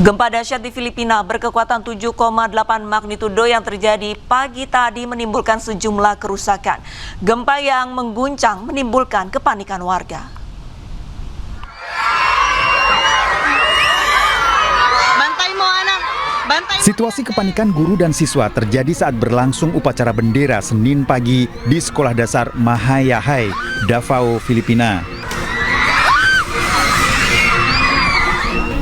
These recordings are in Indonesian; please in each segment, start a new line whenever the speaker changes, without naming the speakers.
Gempa dahsyat di Filipina berkekuatan 7,8 magnitudo yang terjadi pagi tadi menimbulkan sejumlah kerusakan. Gempa yang mengguncang menimbulkan kepanikan warga.
Situasi kepanikan guru dan siswa terjadi saat berlangsung upacara bendera Senin pagi di Sekolah Dasar Mahayahai, Davao, Filipina.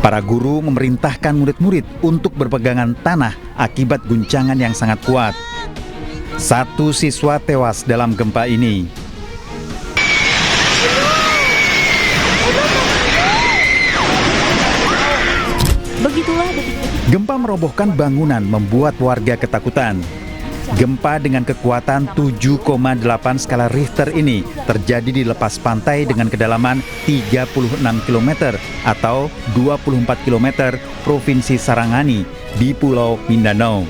Para guru memerintahkan murid-murid untuk berpegangan tanah akibat guncangan yang sangat kuat. Satu siswa tewas dalam gempa ini. Gempa merobohkan bangunan membuat warga ketakutan. Gempa dengan kekuatan 7,8 skala Richter ini terjadi di lepas pantai dengan kedalaman 36 km atau 24 km Provinsi Sarangani di Pulau Mindanao.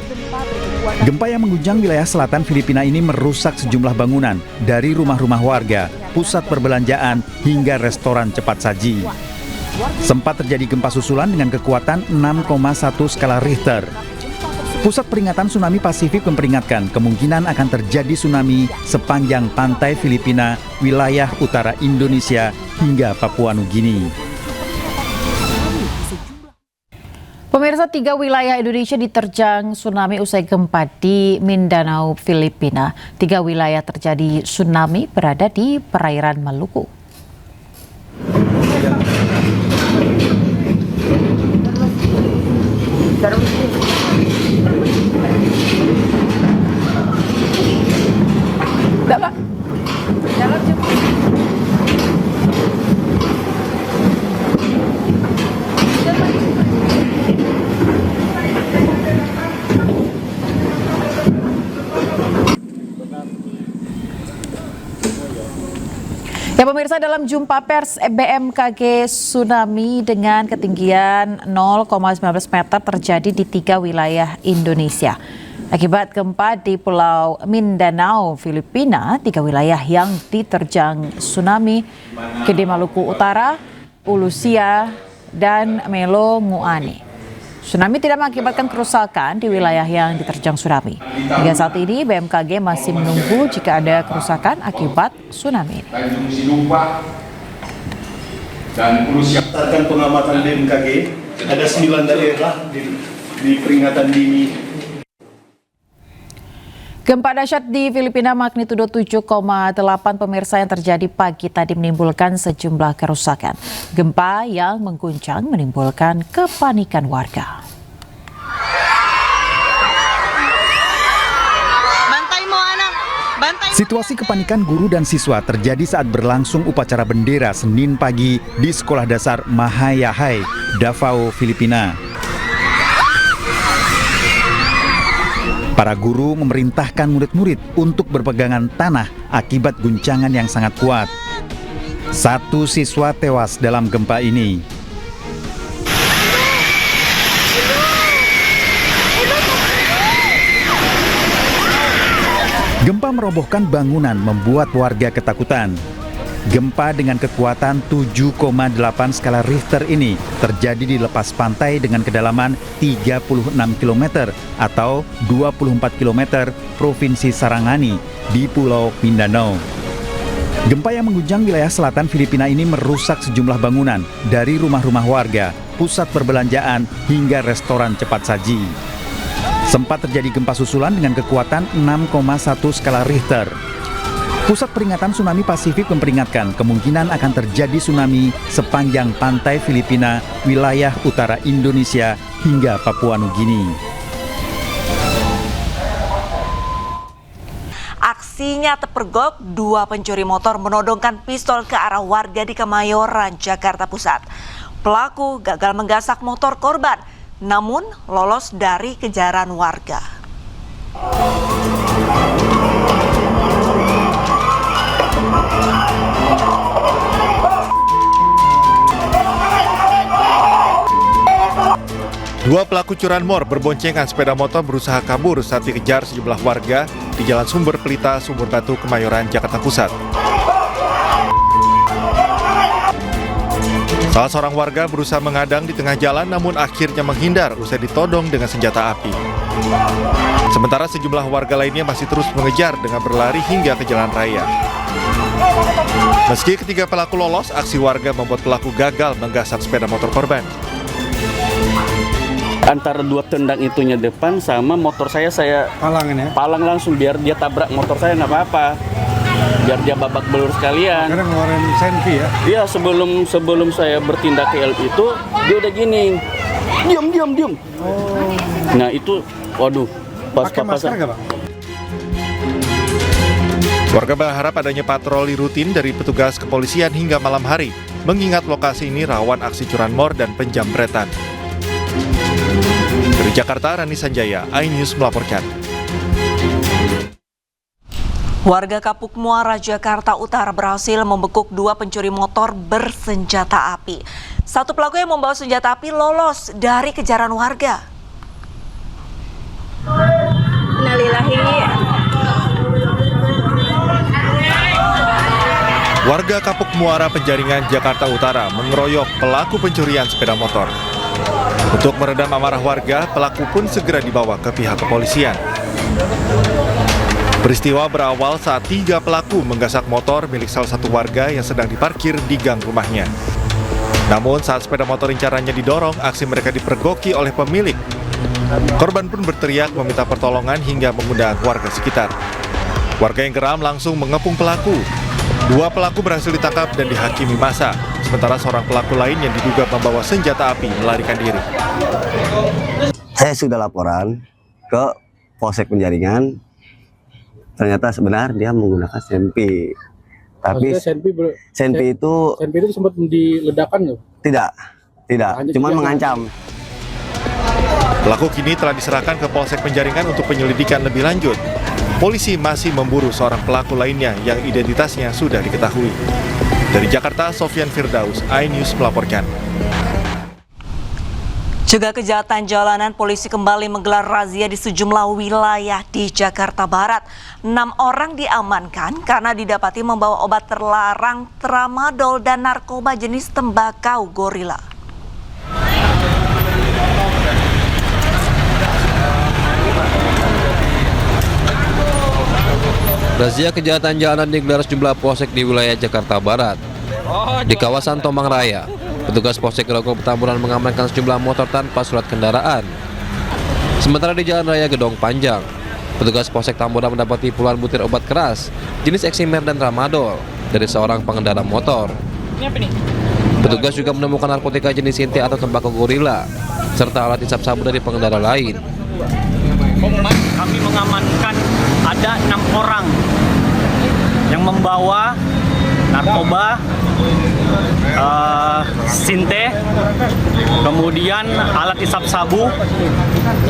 Gempa yang mengguncang wilayah selatan Filipina ini merusak sejumlah bangunan dari rumah-rumah warga, pusat perbelanjaan hingga restoran cepat saji. Sempat terjadi gempa susulan dengan kekuatan 6,1 skala Richter. Pusat peringatan tsunami Pasifik memperingatkan kemungkinan akan terjadi tsunami sepanjang pantai Filipina, wilayah utara Indonesia hingga Papua Nugini.
Pemirsa, 3 wilayah Indonesia diterjang tsunami usai gempa di Mindanao, Filipina. 3 wilayah terjadi tsunami berada di perairan Maluku. Ya pemirsa, dalam jumpa pers BMKG, tsunami dengan ketinggian 0,19 meter terjadi di 3 wilayah Indonesia. Akibat gempa di Pulau Mindanao, Filipina, 3 wilayah yang diterjang tsunami, Gede Maluku Utara, Ulusia, dan Melonguane. Tsunami tidak mengakibatkan kerusakan di wilayah yang diterjang tsunami. Hingga saat ini BMKG masih menunggu jika ada kerusakan akibat tsunami ini.
Dan berdasarkan pengamatan BMKG, ada 9 daerah di peringatan dini.
Gempa dahsyat di Filipina magnitudo 7,8 pemirsa yang terjadi pagi tadi menimbulkan sejumlah kerusakan. Gempa yang mengguncang menimbulkan kepanikan warga.
Situasi kepanikan guru dan siswa terjadi saat berlangsung upacara bendera Senin pagi di Sekolah Dasar Mahayahai, Davao, Filipina. Para guru memerintahkan murid-murid untuk berpegangan tanah akibat guncangan yang sangat kuat. Satu siswa tewas dalam gempa ini. Gempa merobohkan bangunan membuat warga ketakutan. Gempa dengan kekuatan 7,8 skala Richter ini terjadi di lepas pantai dengan kedalaman 36 km atau 24 km Provinsi Sarangani di Pulau Mindanao. Gempa yang mengguncang wilayah selatan Filipina ini merusak sejumlah bangunan dari rumah-rumah warga, pusat perbelanjaan hingga restoran cepat saji. Sempat terjadi gempa susulan dengan kekuatan 6,1 skala Richter. Pusat peringatan tsunami Pasifik memperingatkan kemungkinan akan terjadi tsunami sepanjang pantai Filipina, wilayah utara Indonesia hingga Papua Nugini.
Aksinya terpergok, 2 pencuri motor menodongkan pistol ke arah warga di Kemayoran, Jakarta Pusat. Pelaku gagal menggasak motor korban, namun lolos dari kejaran warga.
Dua pelaku curanmor berboncengan sepeda motor berusaha kabur saat dikejar sejumlah warga di Jalan Sumber Pelita, Sumur Batu, Kemayoran, Jakarta Pusat. Salah seorang warga berusaha mengadang di tengah jalan namun akhirnya menghindar usai ditodong dengan senjata api. Sementara sejumlah warga lainnya masih terus mengejar dengan berlari hingga ke jalan raya. Meski ketiga pelaku lolos, aksi warga membuat pelaku gagal menggasak sepeda motor korban.
Antara dua tendang itunya depan sama motor saya palang langsung biar dia tabrak motor saya, nggak apa-apa, biar dia babak belur sekalian.
Karena ngeluarin senpi ya?
Iya, sebelum saya bertindak ke itu dia udah gini, diam. Nah itu, waduh,
Pakai masker nggak, Bang?
Warga berharap adanya patroli rutin dari petugas kepolisian hingga malam hari, mengingat lokasi ini rawan aksi curanmor dan penjamretan. Dari Jakarta, Rani Sanjaya, iNews melaporkan.
Warga Kapuk Muara, Jakarta Utara berhasil membekuk 2 pencuri motor bersenjata api. Satu pelaku yang membawa senjata api lolos dari kejaran warga.
Warga Kapuk Muara Penjaringan, Jakarta Utara mengeroyok pelaku pencurian sepeda motor. Untuk meredam amarah warga, pelaku pun segera dibawa ke pihak kepolisian. Peristiwa berawal saat 3 pelaku menggasak motor milik salah satu warga yang sedang diparkir di gang rumahnya. Namun saat sepeda motor incarannya didorong, aksi mereka dipergoki oleh pemilik. Korban pun berteriak meminta pertolongan hingga mengundang warga sekitar. Warga yang geram langsung mengepung pelaku. 2 pelaku berhasil ditangkap dan dihakimi massa, sementara seorang pelaku lain yang diduga membawa senjata api melarikan diri.
Saya sudah laporan ke Polsek Penjaringan, ternyata sebenarnya dia menggunakan senpi. Tapi senpi itu
sempat diledakkan nggak?
Tidak, cuma mengancam.
Pelaku kini telah diserahkan ke Polsek Penjaringan untuk penyelidikan lebih lanjut. Polisi masih memburu seorang pelaku lainnya yang identitasnya sudah diketahui. Dari Jakarta, Sofyan Firdaus, iNews melaporkan.
Cegah kejahatan jalanan, polisi kembali menggelar razia di sejumlah wilayah di Jakarta Barat. 6 orang diamankan karena didapati membawa obat terlarang, tramadol, dan narkoba jenis tembakau gorila.
Razia kejahatan jalanan digelar sejumlah polsek di wilayah Jakarta Barat. Di kawasan Tomang Raya, petugas Polsek Grogol Petamburan mengamankan sejumlah motor tanpa surat kendaraan. Sementara di Jalan Raya Gedong Panjang, petugas Polsek Tamburan mendapati puluhan butir obat keras jenis eksimer dan tramadol dari seorang pengendara motor. Petugas juga menemukan narkotika jenis sinti atau tembakau gorila serta alat hisap sabu dari pengendara lain.
Kami mengamankan ada 6 orang yang membawa narkoba, sinte, kemudian alat hisap sabu,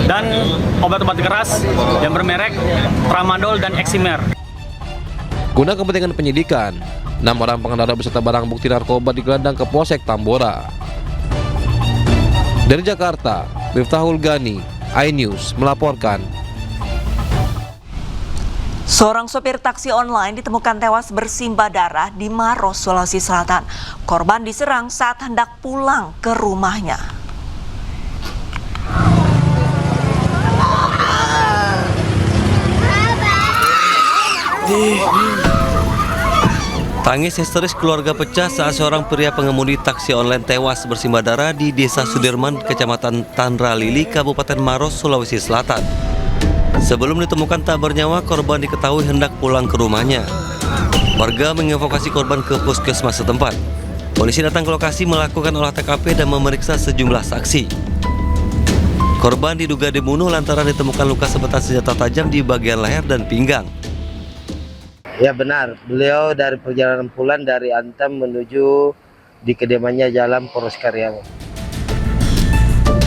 dan obat-obat keras yang bermerek tramadol dan eksimer.
Guna kepentingan penyidikan, 6 orang pengendara beserta barang bukti narkoba digelandang ke Polsek Tambora. Dari Jakarta, Miftahul Gani, iNews melaporkan.
Seorang sopir taksi online ditemukan tewas bersimbah darah di Maros, Sulawesi Selatan. Korban diserang saat hendak pulang ke rumahnya.
Tangis histeris keluarga pecah saat seorang pria pengemudi taksi online tewas bersimbah darah di Desa Sudirman, Kecamatan Tanra Lili, Kabupaten Maros, Sulawesi Selatan. Sebelum ditemukan tak bernyawa, korban diketahui hendak pulang ke rumahnya. Warga mengevakuasi korban ke puskesmas setempat. Polisi datang ke lokasi melakukan olah TKP dan memeriksa sejumlah saksi. Korban diduga dibunuh lantaran ditemukan luka sabetan senjata tajam di bagian leher dan pinggang.
Ya benar, beliau dari perjalanan pulang dari Antam menuju di kediamannya Jalan Poros Karyawan.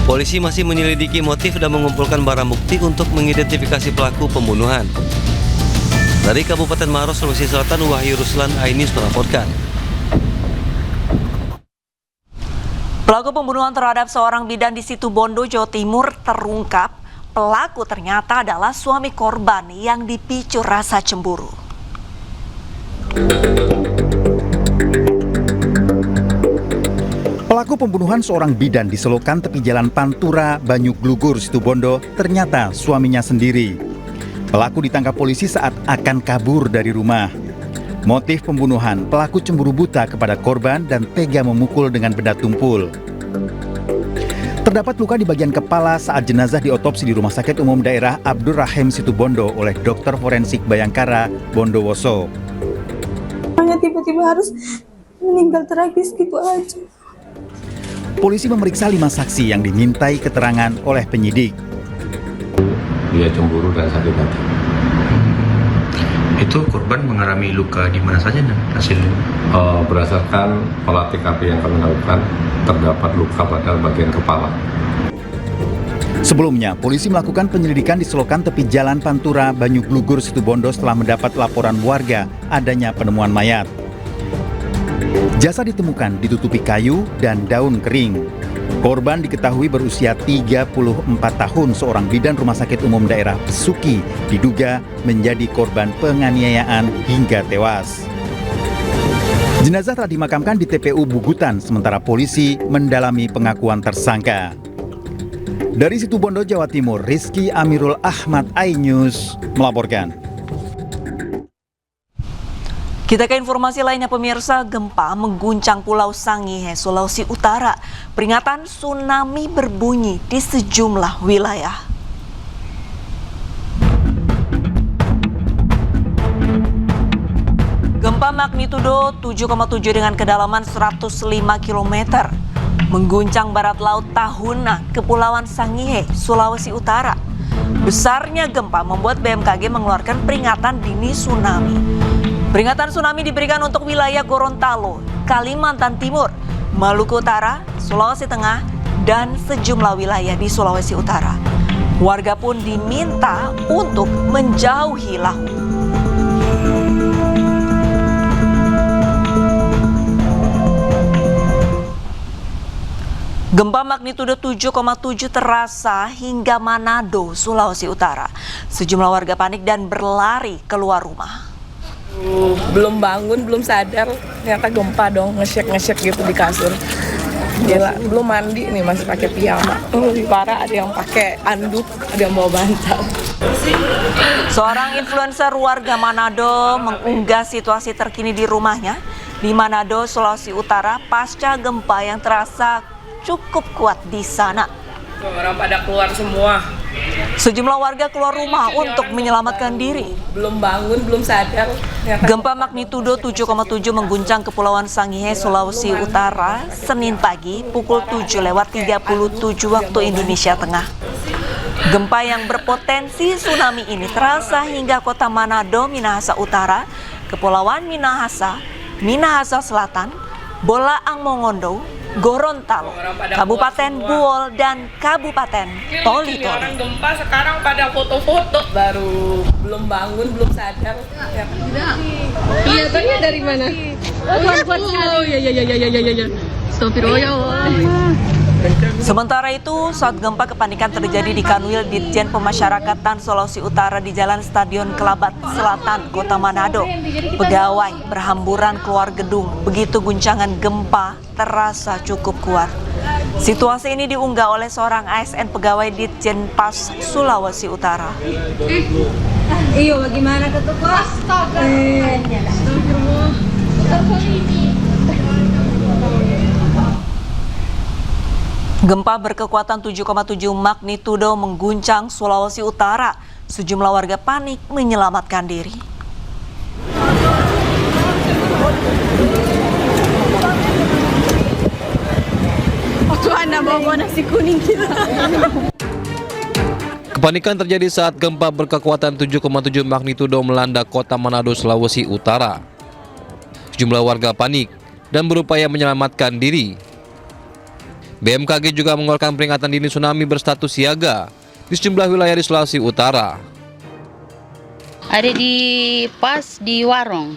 Polisi masih menyelidiki motif dan mengumpulkan barang bukti untuk mengidentifikasi pelaku pembunuhan. Dari Kabupaten Maros, Sulawesi Selatan, Wahyu Ruslan, iNews melaporkan.
Pelaku pembunuhan terhadap seorang bidan di Situbondo, Jawa Timur terungkap. Pelaku ternyata adalah suami korban yang dipicu rasa cemburu.
Pelaku pembunuhan seorang bidan di selokan tepi jalan Pantura, Banyuglugur, Situbondo ternyata suaminya sendiri. Pelaku ditangkap polisi saat akan kabur dari rumah. Motif pembunuhan, pelaku cemburu buta kepada korban dan tega memukul dengan benda tumpul. Terdapat luka di bagian kepala saat jenazah diotopsi di Rumah Sakit Umum Daerah Abdur Rahim Situbondo oleh dokter forensik Bayangkara Bondowoso.
Hanya tiba-tiba harus meninggal tragis gitu aja.
Polisi memeriksa 5 saksi yang dimintai keterangan oleh penyidik.
Dia cemburu dan sakit hati.
Itu korban mengalami luka di mana saja hasilnya?
Berdasarkan olah TKP yang kami lakukan, terdapat luka pada bagian kepala.
Sebelumnya, polisi melakukan penyelidikan di selokan tepi jalan Pantura, Banyuglugur, Situbondo setelah mendapat laporan warga adanya penemuan mayat. Jasad ditemukan ditutupi kayu dan daun kering. Korban diketahui berusia 34 tahun, seorang bidan Rumah Sakit Umum Daerah Besuki diduga menjadi korban penganiayaan hingga tewas. Jenazah telah dimakamkan di TPU Bugutan, sementara polisi mendalami pengakuan tersangka. Dari Situbondo, Jawa Timur, Rizky Amirul Ahmad, iNews melaporkan.
Kita ke informasi lainnya, pemirsa. Gempa mengguncang Pulau Sangihe, Sulawesi Utara. Peringatan tsunami berbunyi di sejumlah wilayah. Gempa magnitudo 7,7 dengan kedalaman 105 km mengguncang barat laut Tahuna, Kepulauan Sangihe, Sulawesi Utara. Besarnya gempa membuat BMKG mengeluarkan peringatan dini tsunami. Peringatan tsunami diberikan untuk wilayah Gorontalo, Kalimantan Timur, Maluku Utara, Sulawesi Tengah, dan sejumlah wilayah di Sulawesi Utara. Warga pun diminta untuk menjauhi lahu. Gempa magnitudo 7,7 terasa hingga Manado, Sulawesi Utara. Sejumlah warga panik dan berlari keluar rumah.
Belum bangun, belum sadar, ternyata gempa dong, ngesek gitu di kasur. Gila, belum mandi nih, masih pakai piyama. Lebih parah, ada yang pakai anduk, ada yang bawa bantal.
Seorang influencer warga Manado mengunggah situasi terkini di rumahnya di Manado, Sulawesi Utara pasca gempa yang terasa cukup kuat di sana.
Orang pada keluar semua.
Sejumlah warga keluar rumah untuk menyelamatkan diri.
Belum bangun, belum sadar.
Gempa magnitudo 7,7 mengguncang Kepulauan Sangihe, Sulawesi Utara, Senin pagi pukul 7:37 waktu Indonesia Tengah. Gempa yang berpotensi tsunami ini terasa hingga kota Manado, Minahasa Utara, Kepulauan Minahasa, Minahasa Selatan, Bolaang Mongondo, Gorontalo, Kabupaten Buol, dan Kabupaten Toli-Toli.
Orang gempa sekarang pada foto-foto, baru belum bangun, belum sadar. Iya, tanya dari mana? Oh, iya.
Sementara itu, saat gempa kepanikan terjadi di Kanwil Ditjen Pemasyarakatan Sulawesi Utara di Jalan Stadion Kelabat Selatan, Kota Manado. Pegawai berhamburan keluar gedung begitu guncangan gempa terasa cukup kuat. Situasi ini diunggah oleh seorang ASN pegawai Ditjen Pas Sulawesi Utara.
Iyo, bagaimana ketuk Pas?
Gempa berkekuatan 7,7 magnitudo mengguncang Sulawesi Utara. Sejumlah warga panik menyelamatkan diri.
Bawa nasi kuning kita.
Kepanikan terjadi saat gempa berkekuatan 7,7 magnitudo melanda kota Manado, Sulawesi Utara. Sejumlah warga panik dan berupaya menyelamatkan diri. BMKG juga mengeluarkan peringatan dini tsunami berstatus siaga di sejumlah wilayah di Sulawesi Utara.
Ada pas di warung,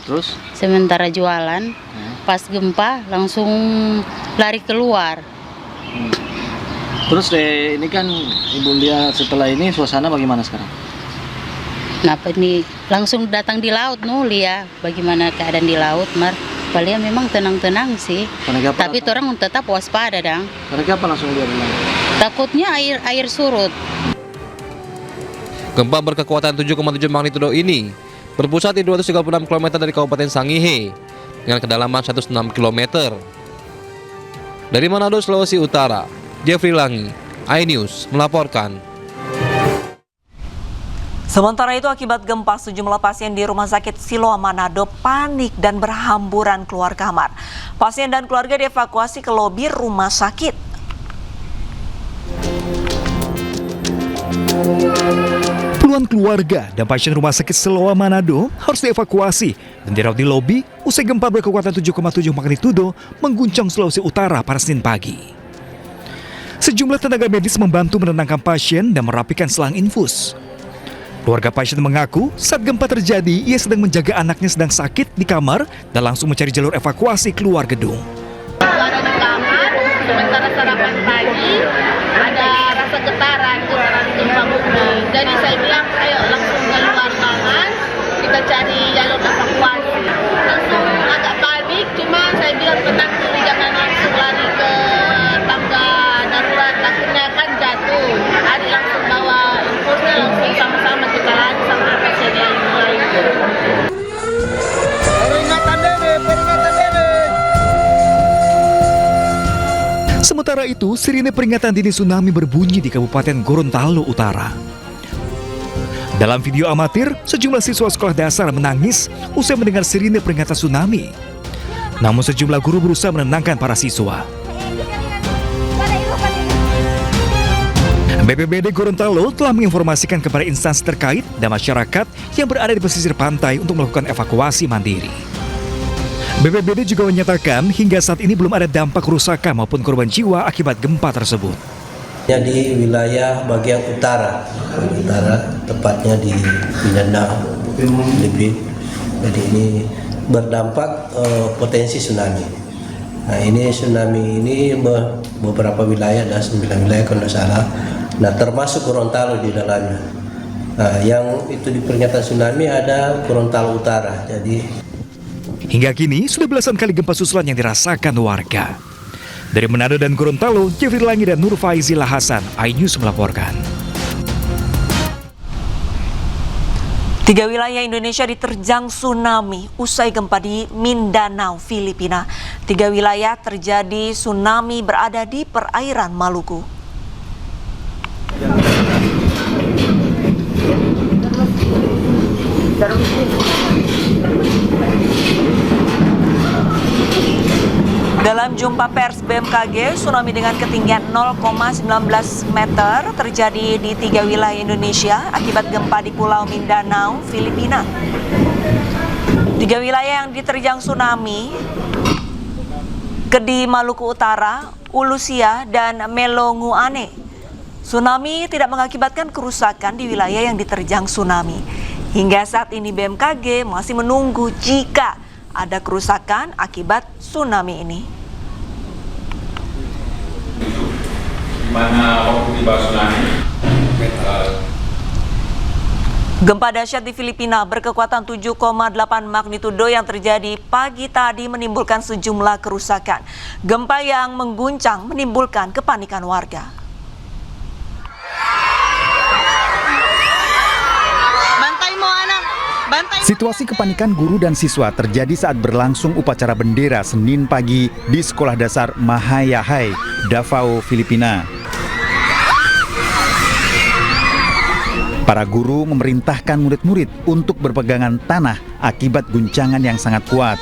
Terus?
sementara jualan, pas gempa langsung lari keluar.
Terus ini kan Ibu lihat setelah ini suasana bagaimana sekarang?
Kenapa nih langsung datang di laut lihat bagaimana keadaan di laut, Mar. Paling memang tenang-tenang sih. Tapi orang tetap waspada dong.
Kenapa langsung dia bilang?
Takutnya air surut.
Gempa berkekuatan 7,7 magnitudo ini berpusat di 236 km dari Kabupaten Sangihe dengan kedalaman 106 km. Dari Manado, Sulawesi Utara, Jeffrey Langi, iNews melaporkan.
Sementara itu, akibat gempa, sejumlah pasien di Rumah Sakit Siloam Manado panik dan berhamburan keluar kamar. Pasien dan keluarga dievakuasi ke lobi rumah sakit.
Puluhan keluarga dan pasien Rumah Sakit Siloam Manado harus dievakuasi dan dirawat di lobi usai gempa berkekuatan 7,7 magnitudo mengguncang Sulawesi Utara pada Senin pagi. Sejumlah tenaga medis membantu menenangkan pasien dan merapikan selang infus. Keluarga pasien mengaku saat gempa terjadi, ia sedang menjaga anaknya sedang sakit di kamar dan langsung mencari jalur evakuasi keluar gedung.
Ada di kamar, sementara sarapan pagi, ada rasa getaran gempa bumi. Jadi saya bilang, ayo langsung keluar kamar, kita cari jalur evakuasi. Langsung agak panik, cuma saya bilang tenang dulu, jangan langsung lari ke tangga darurat, takutnya kan jatuh. Ada langsung bawa infusnya, langsung sama-sama kita lari sama pasien yang lain.
Sementara itu, sirine peringatan dini tsunami berbunyi di Kabupaten Gorontalo Utara. Dalam video amatir, sejumlah siswa sekolah dasar menangis usai mendengar sirine peringatan tsunami. Namun sejumlah guru berusaha menenangkan para siswa. BPBD Gorontalo telah menginformasikan kepada instansi terkait dan masyarakat yang berada di pesisir pantai untuk melakukan evakuasi mandiri. BPBD juga menyatakan hingga saat ini belum ada dampak kerusakan maupun korban jiwa akibat gempa tersebut.
Di wilayah bagian utara, tepatnya di Mindanao, lebih. Jadi ini berdampak potensi tsunami. Nah ini tsunami ini beberapa wilayah, ada 9 wilayah kalau tidak salah. Nah termasuk Gorontalo di dalamnya. Nah yang itu di peringatan tsunami ada Gorontalo Utara. Jadi
hingga kini sudah belasan kali gempa susulan yang dirasakan warga. Dari Manado dan Gorontalo, Jeffrey Langi dan Nur Faizila Hasan, iNews melaporkan.
3 wilayah Indonesia diterjang tsunami usai gempa di Mindanao, Filipina. 3 wilayah terjadi tsunami berada di perairan Maluku. Dalam jumpa pers BMKG, tsunami dengan ketinggian 0,19 meter terjadi di 3 wilayah Indonesia akibat gempa di Pulau Mindanao, Filipina. 3 wilayah yang diterjang tsunami, Kedi Maluku Utara, Ulusia, dan Melonguane. Tsunami tidak mengakibatkan kerusakan di wilayah yang diterjang tsunami. Hingga saat ini BMKG masih menunggu jika ada kerusakan akibat tsunami ini.
Mana waktu tiba tsunami?
Gempa dahsyat di Filipina berkekuatan 7,8 magnitudo yang terjadi pagi tadi menimbulkan sejumlah kerusakan. Gempa yang mengguncang menimbulkan kepanikan warga.
Situasi kepanikan guru dan siswa terjadi saat berlangsung upacara bendera Senin pagi di Sekolah Dasar Mahayahai, Davao, Filipina. Para guru memerintahkan murid-murid untuk berpegangan tanah akibat guncangan yang sangat kuat.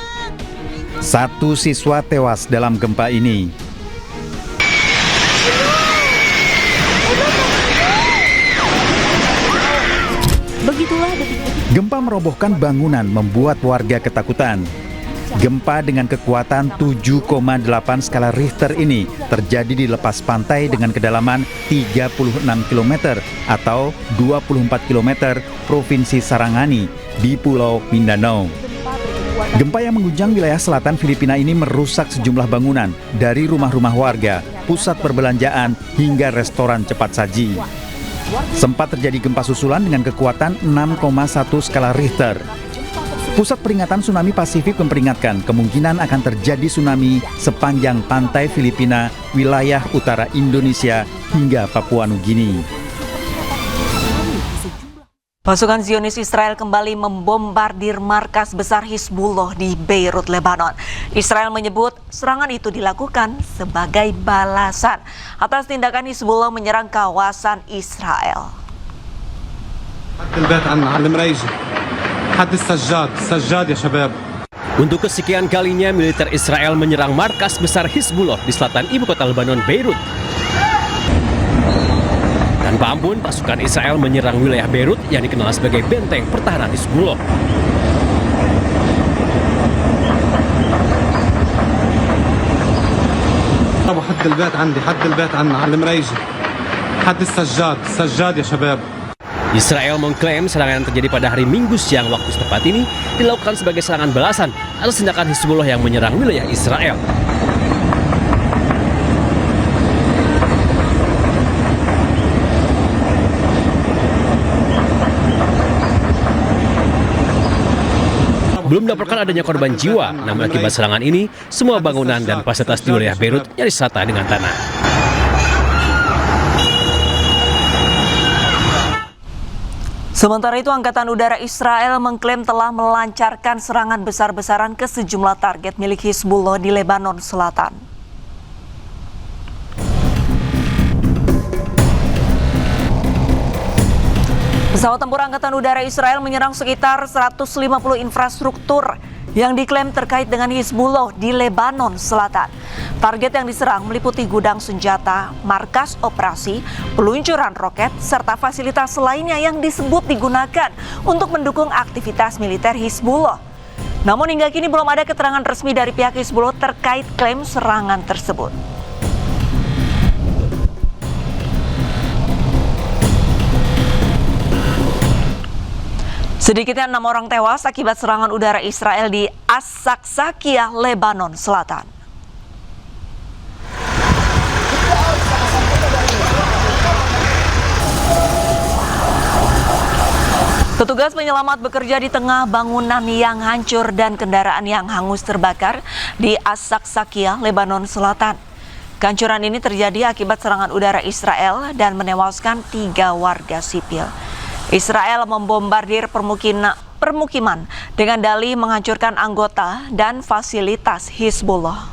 1 siswa tewas dalam gempa ini. Gempa merobohkan bangunan membuat warga ketakutan. Gempa dengan kekuatan 7,8 skala Richter ini terjadi di lepas pantai dengan kedalaman 36 km atau 24 km Provinsi Sarangani di Pulau Mindanao. Gempa yang mengguncang wilayah selatan Filipina ini merusak sejumlah bangunan dari rumah-rumah warga, pusat perbelanjaan hingga restoran cepat saji. Sempat terjadi gempa susulan dengan kekuatan 6,1 skala Richter. Pusat Peringatan Tsunami Pasifik memperingatkan kemungkinan akan terjadi tsunami sepanjang pantai Filipina, wilayah utara Indonesia hingga Papua Nugini.
Pasukan Zionis Israel kembali membombardir markas besar Hizbullah di Beirut, Lebanon. Israel menyebut serangan itu dilakukan sebagai balasan atas tindakan Hizbullah menyerang kawasan Israel.
Untuk kesekian kalinya militer Israel menyerang markas besar Hizbullah di selatan ibu kota Lebanon, Beirut. Tanpa ampun, pasukan Israel menyerang wilayah Beirut yang dikenal sebagai benteng pertahanan Hizbullah. Israel mengklaim serangan yang terjadi pada hari Minggu siang waktu setempat ini dilakukan sebagai serangan balasan atas tindakan Hizbullah yang menyerang wilayah Israel. Belum dilaporkan adanya korban jiwa, namun akibat serangan ini, semua bangunan dan fasilitas di wilayah Beirut nyaris rata dengan tanah.
Sementara itu, Angkatan Udara Israel mengklaim telah melancarkan serangan besar-besaran ke sejumlah target milik Hizbullah di Lebanon Selatan. Pesawat tempur Angkatan Udara Israel menyerang sekitar 150 infrastruktur yang diklaim terkait dengan Hizbullah di Lebanon Selatan. Target yang diserang meliputi gudang senjata, markas operasi, peluncuran roket, serta fasilitas lainnya yang disebut digunakan untuk mendukung aktivitas militer Hizbullah. Namun hingga kini belum ada keterangan resmi dari pihak Hizbullah terkait klaim serangan tersebut. Sedikitnya 6 orang tewas akibat serangan udara Israel di As-Saksakiyah, Lebanon Selatan. Petugas penyelamat bekerja di tengah bangunan yang hancur dan kendaraan yang hangus terbakar di As-Saksakiyah, Lebanon Selatan. Kehancuran ini terjadi akibat serangan udara Israel dan menewaskan 3 warga sipil. Israel membombardir permukiman dengan dalih menghancurkan anggota dan fasilitas Hizbullah.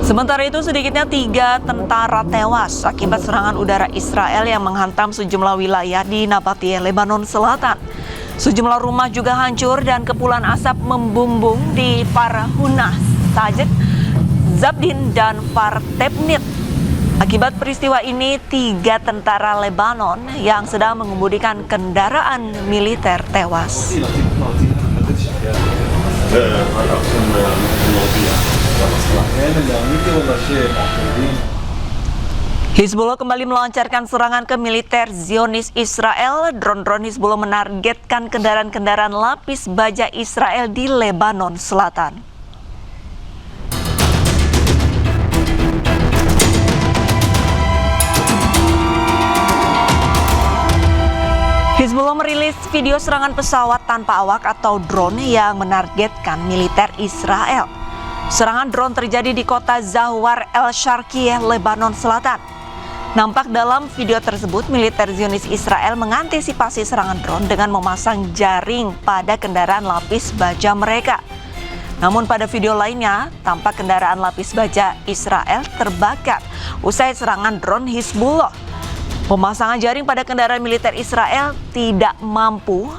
Sementara itu, sedikitnya 3 tentara tewas akibat serangan udara Israel yang menghantam sejumlah wilayah di Nabatiyah, Lebanon Selatan. Sejumlah rumah juga hancur dan kepulan asap membumbung di Farhunah, Sajed, Zabdin, dan Fartebnit. Akibat peristiwa ini, 3 tentara Lebanon yang sedang mengemudikan kendaraan militer tewas. Hizbullah kembali melancarkan serangan ke militer Zionis Israel. Drone-drone Hizbullah menargetkan kendaraan-kendaraan lapis baja Israel di Lebanon Selatan. Hizbullah merilis video serangan pesawat tanpa awak atau drone yang menargetkan militer Israel. Serangan drone terjadi di kota Zawar el-Sharqiyah, Lebanon Selatan. Nampak dalam video tersebut, militer Zionis Israel mengantisipasi serangan drone dengan memasang jaring pada kendaraan lapis baja mereka. Namun pada video lainnya, tampak kendaraan lapis baja Israel terbakar usai serangan drone Hizbullah. Pemasangan jaring pada kendaraan militer Israel tidak mampu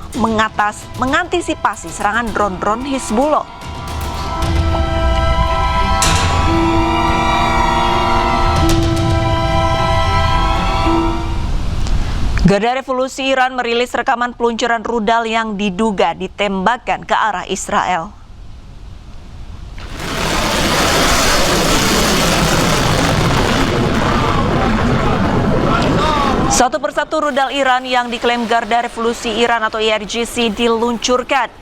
mengantisipasi serangan drone-drone Hizbullah. Garda Revolusi Iran merilis rekaman peluncuran rudal yang diduga ditembakkan ke arah Israel. Satu persatu rudal Iran yang diklaim Garda Revolusi Iran atau IRGC diluncurkan.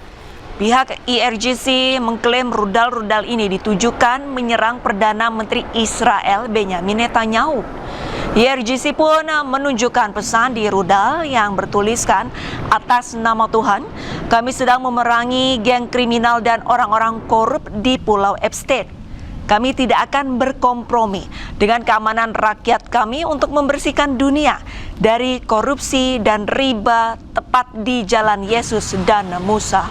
Pihak IRGC mengklaim rudal-rudal ini ditujukan menyerang Perdana Menteri Israel Benjamin Netanyahu. IRGC pun menunjukkan pesan di rudal yang bertuliskan, "Atas nama Tuhan, kami sedang memerangi geng kriminal dan orang-orang korup di Pulau Epstein. Kami tidak akan berkompromi dengan keamanan rakyat kami untuk membersihkan dunia dari korupsi dan riba tepat di jalan Yesus dan Musa."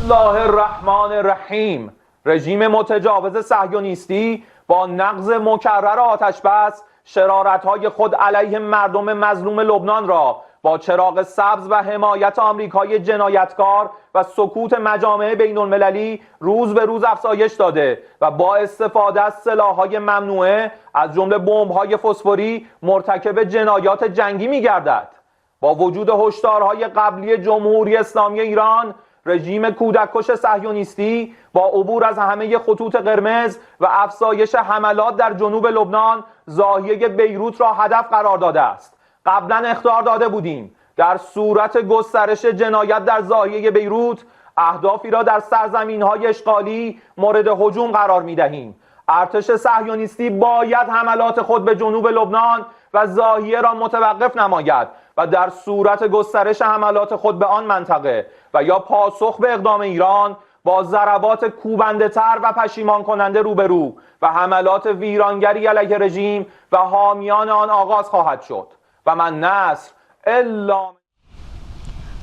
Bismillahirrahmanirrahim. رژیم متجاوز صهیونیستی با نقض مکرر آتش بس شرارت‌های خود علیه مردم مظلوم لبنان را با چراغ سبز و حمایت آمریکای جنایتکار و سکوت مجامع بین‌المللی روز به روز افزایش داده و با استفاده از سلاح‌های ممنوعه از جمله بمب‌های فسفوری مرتکب جنایات جنگی می‌گردد. با وجود هشدارهای قبلی جمهوری اسلامی ایران، رژیم کودککش صهیونیستی با عبور از همه خطوط قرمز و افزایش حملات در جنوب لبنان ضاحیه بیروت را هدف قرار داده است. قبلا اخطار داده بودیم در صورت گسترش جنایت در ضاحیه بیروت اهدافی را در سرزمین‌های اشغالی مورد هجوم قرار می‌دهیم. ارتش صهیونیستی باید حملات خود به جنوب لبنان و ضاحیه را متوقف نماید و در صورت گسترش حملات خود به آن منطقه و یا پاسخ به اقدام ایران با ضربات کوبنده‌تر و پشیمان کننده روبرو و حملات ویرانگری علیه رژیم و حامیان آن آغاز خواهد شد و من نصر الا.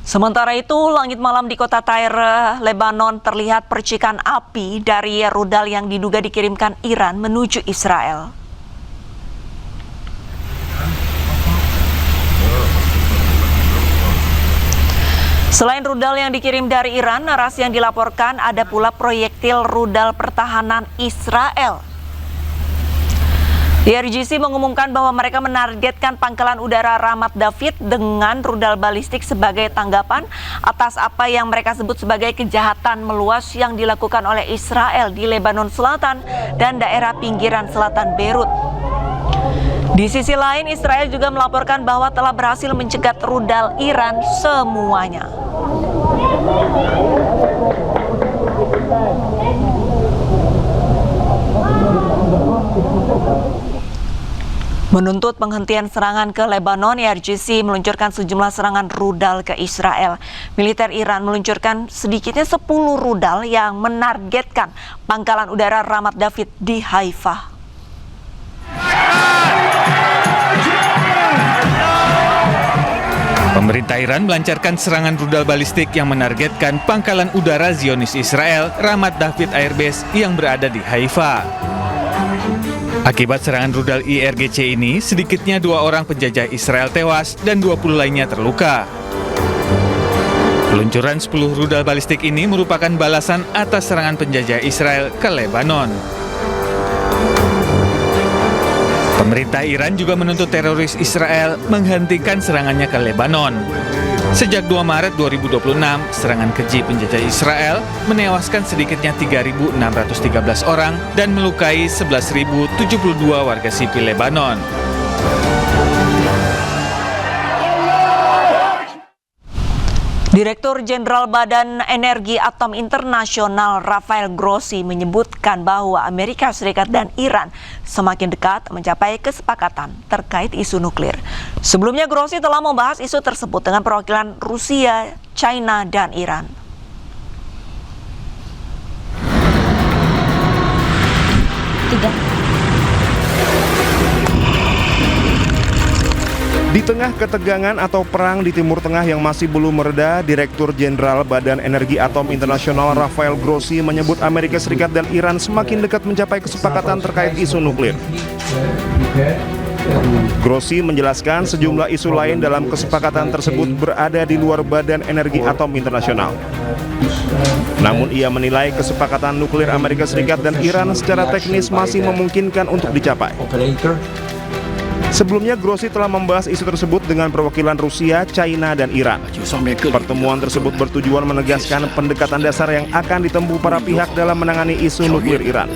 Sementara itu, langit malam di kota Tyre, Lebanon terlihat percikan api dari rudal yang diduga dikirimkan Iran menuju Israel. Selain rudal yang dikirim dari Iran, narasi yang dilaporkan ada pula proyektil rudal pertahanan Israel. IRGC mengumumkan bahwa mereka menargetkan pangkalan udara Ramat David dengan rudal balistik sebagai tanggapan atas apa yang mereka sebut sebagai kejahatan meluas yang dilakukan oleh Israel di Lebanon Selatan dan daerah pinggiran selatan Beirut. Di sisi lain, Israel juga melaporkan bahwa telah berhasil mencegat rudal Iran semuanya. Menuntut penghentian serangan ke Lebanon, IRGC meluncurkan sejumlah serangan rudal ke Israel. Militer Iran meluncurkan sedikitnya 10 rudal yang menargetkan pangkalan udara Ramat David di Haifa.
Pemerintah Iran melancarkan serangan rudal balistik yang menargetkan pangkalan udara Zionis Israel Ramat David Air Base yang berada di Haifa. Akibat serangan rudal IRGC ini, sedikitnya 2 orang penjajah Israel tewas dan 20 lainnya terluka. Peluncuran 10 rudal balistik ini merupakan balasan atas serangan penjajah Israel ke Lebanon. Pemerintah Iran juga menuntut teroris Israel menghentikan serangannya ke Lebanon. Sejak 2 Maret 2026, serangan keji penjajah Israel menewaskan sedikitnya 3.613 orang dan melukai 11.072 warga sipil Lebanon.
Direktur Jenderal Badan Energi Atom Internasional Rafael Grossi menyebutkan bahwa Amerika Serikat dan Iran semakin dekat mencapai kesepakatan terkait isu nuklir. Sebelumnya Grossi telah membahas isu tersebut dengan perwakilan Rusia, China, dan Iran.
Di tengah ketegangan atau perang di Timur Tengah yang masih belum mereda, Direktur Jenderal Badan Energi Atom Internasional Rafael Grossi menyebut Amerika Serikat dan Iran semakin dekat mencapai kesepakatan terkait isu nuklir. Grossi menjelaskan sejumlah isu lain dalam kesepakatan tersebut berada di luar Badan Energi Atom Internasional. Namun ia menilai kesepakatan nuklir Amerika Serikat dan Iran secara teknis masih memungkinkan untuk dicapai. Sebelumnya Grossi telah membahas isu tersebut dengan perwakilan Rusia, China, dan Iran. Pertemuan tersebut bertujuan menegaskan pendekatan dasar yang akan ditempuh para pihak dalam menangani isu nuklir Iran.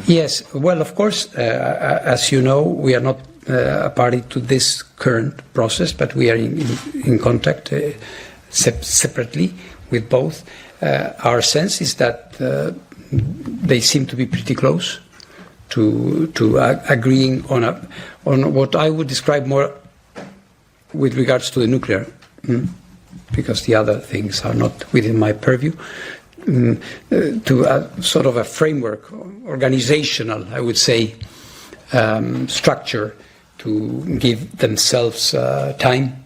Yes, well, of course, as you know, we are not
a party to this current process, but we are in contact separately with both. Our sense is that they seem to be pretty close to agreeing on what I would describe more with regards to the nuclear, because the other things are not within my purview, to a sort of a framework, organizational, I would say, structure to give themselves time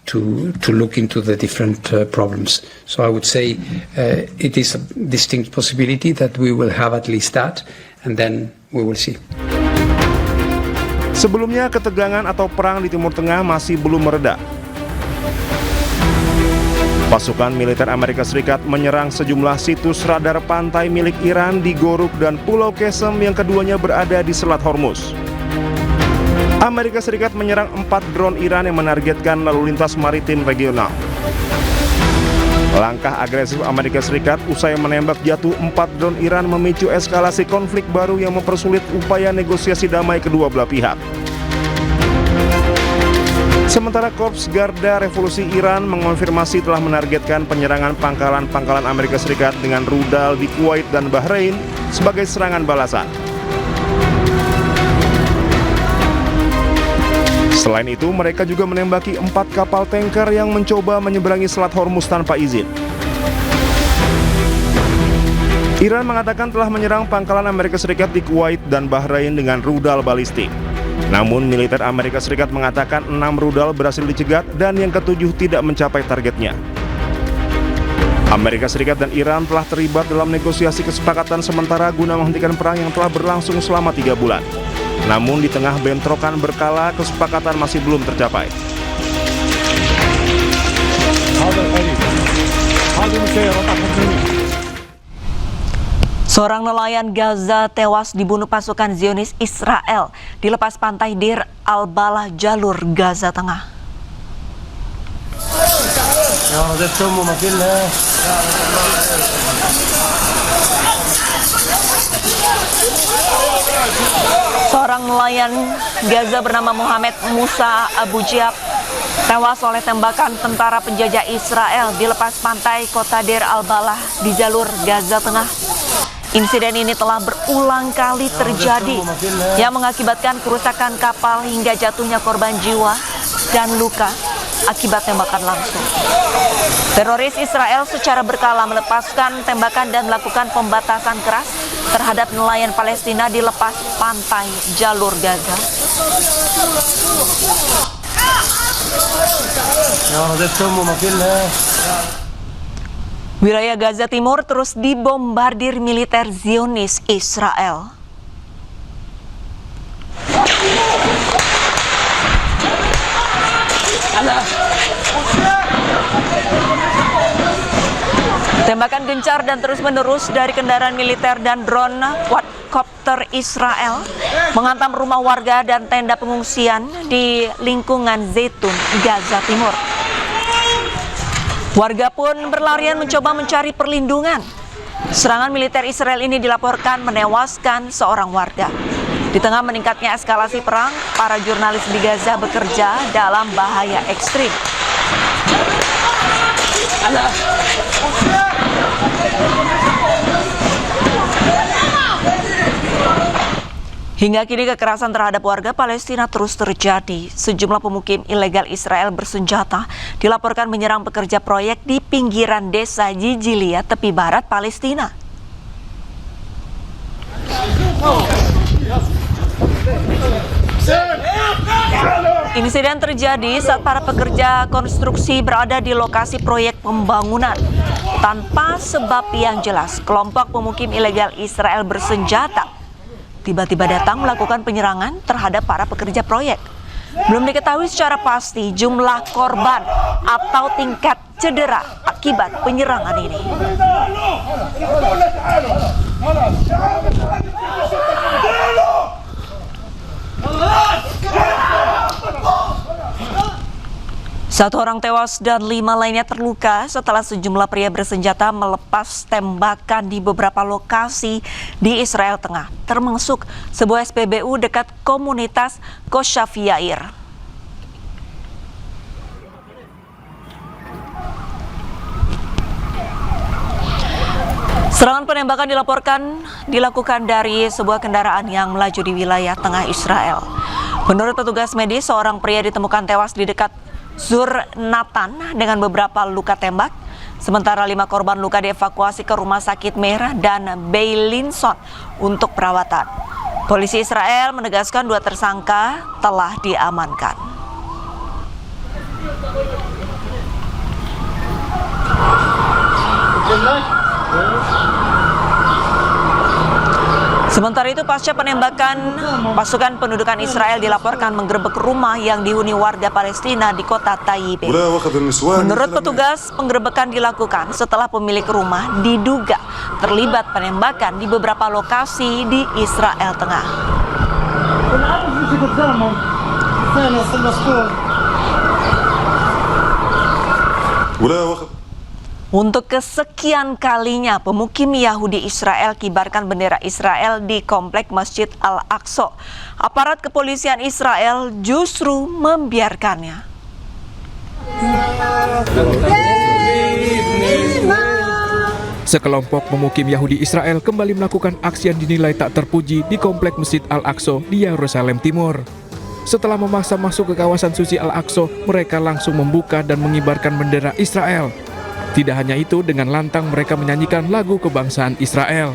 to look into the different problems. So I would say it is a distinct possibility that we will have at least that, and then we will see.
Sebelumnya, ketegangan atau perang di Timur Tengah masih belum mereda. Pasukan militer Amerika Serikat menyerang sejumlah situs radar pantai milik Iran di Goruk dan Pulau Qesem yang keduanya berada di Selat Hormuz. Amerika Serikat menyerang 4 drone Iran yang menargetkan lalu lintas maritim regional. Langkah agresif Amerika Serikat usai menembak jatuh 4 drone Iran memicu eskalasi konflik baru yang mempersulit upaya negosiasi damai kedua belah pihak. Sementara Korps Garda Revolusi Iran mengonfirmasi telah menargetkan penyerangan pangkalan-pangkalan Amerika Serikat dengan rudal di Kuwait dan Bahrain sebagai serangan balasan. Selain itu, mereka juga menembaki 4 kapal tanker yang mencoba menyeberangi Selat Hormuz tanpa izin. Iran mengatakan telah menyerang pangkalan Amerika Serikat di Kuwait dan Bahrain dengan rudal balistik. Namun, militer Amerika Serikat mengatakan 6 rudal berhasil dicegat dan yang ke-7 tidak mencapai targetnya. Amerika Serikat dan Iran telah terlibat dalam negosiasi kesepakatan sementara guna menghentikan perang yang telah berlangsung selama 3 bulan. Namun di tengah bentrokan berkala, kesepakatan masih belum tercapai.
Seorang nelayan Gaza tewas dibunuh pasukan Zionis Israel di lepas pantai Deir al-Balah, jalur Gaza Tengah. Seorang nelayan Gaza bernama Muhammad Musa Abu Jab tewas oleh tembakan tentara penjajah Israel di lepas pantai kota Deir al-Balah di jalur Gaza Tengah. Insiden ini telah berulang kali terjadi yang mengakibatkan kerusakan kapal hingga jatuhnya korban jiwa dan luka akibat tembakan langsung. Teroris Israel secara berkala melepaskan tembakan dan melakukan pembatasan keras terhadap nelayan Palestina di lepas pantai jalur Gaza. Wilayah Gaza Timur terus dibombardir militer Zionis Israel. Tembakan gencar dan terus-menerus dari kendaraan militer dan drone quadcopter Israel menghantam rumah warga dan tenda pengungsian di lingkungan Zaitun, Gaza Timur. Warga pun berlarian mencoba mencari perlindungan. Serangan militer Israel ini dilaporkan menewaskan seorang warga. Di tengah meningkatnya eskalasi perang, para jurnalis di Gaza bekerja dalam bahaya ekstrim. Hingga kini kekerasan terhadap warga Palestina terus terjadi. Sejumlah pemukim ilegal Israel bersenjata dilaporkan menyerang pekerja proyek di pinggiran desa Jijilia, tepi barat Palestina. Insiden terjadi saat para pekerja konstruksi berada di lokasi proyek pembangunan. Tanpa sebab yang jelas, kelompok pemukim ilegal Israel bersenjata tiba-tiba datang melakukan penyerangan terhadap para pekerja proyek. Belum diketahui secara pasti jumlah korban atau tingkat cedera akibat penyerangan ini. 1 orang tewas dan 5 lainnya terluka setelah sejumlah pria bersenjata melepas tembakan di beberapa lokasi di Israel Tengah, termasuk sebuah SPBU dekat komunitas Koshav Yair. Serangan penembakan dilakukan dari sebuah kendaraan yang melaju di wilayah tengah Israel. Menurut petugas medis, seorang pria ditemukan tewas di dekat Zur Natan dengan beberapa luka tembak. Sementara 5 korban luka dievakuasi ke Rumah Sakit Merah dan Beilinson untuk perawatan. Polisi Israel menegaskan 2 tersangka telah diamankan. Sementara itu, pasca penembakan, pasukan pendudukan Israel dilaporkan menggerebek rumah yang dihuni warga Palestina di kota Taibe. Menurut petugas, penggerebekan dilakukan setelah pemilik rumah diduga terlibat penembakan di beberapa lokasi di Israel Tengah. Untuk kesekian kalinya, pemukim Yahudi Israel kibarkan bendera Israel di komplek Masjid Al-Aqsa. Aparat kepolisian Israel justru membiarkannya.
Sekelompok pemukim Yahudi Israel kembali melakukan aksi yang dinilai tak terpuji di komplek Masjid Al-Aqsa di Yerusalem Timur. Setelah memaksa masuk ke kawasan suci Al-Aqsa, mereka langsung membuka dan mengibarkan bendera Israel. Tidak hanya itu, dengan lantang mereka menyanyikan lagu kebangsaan Israel.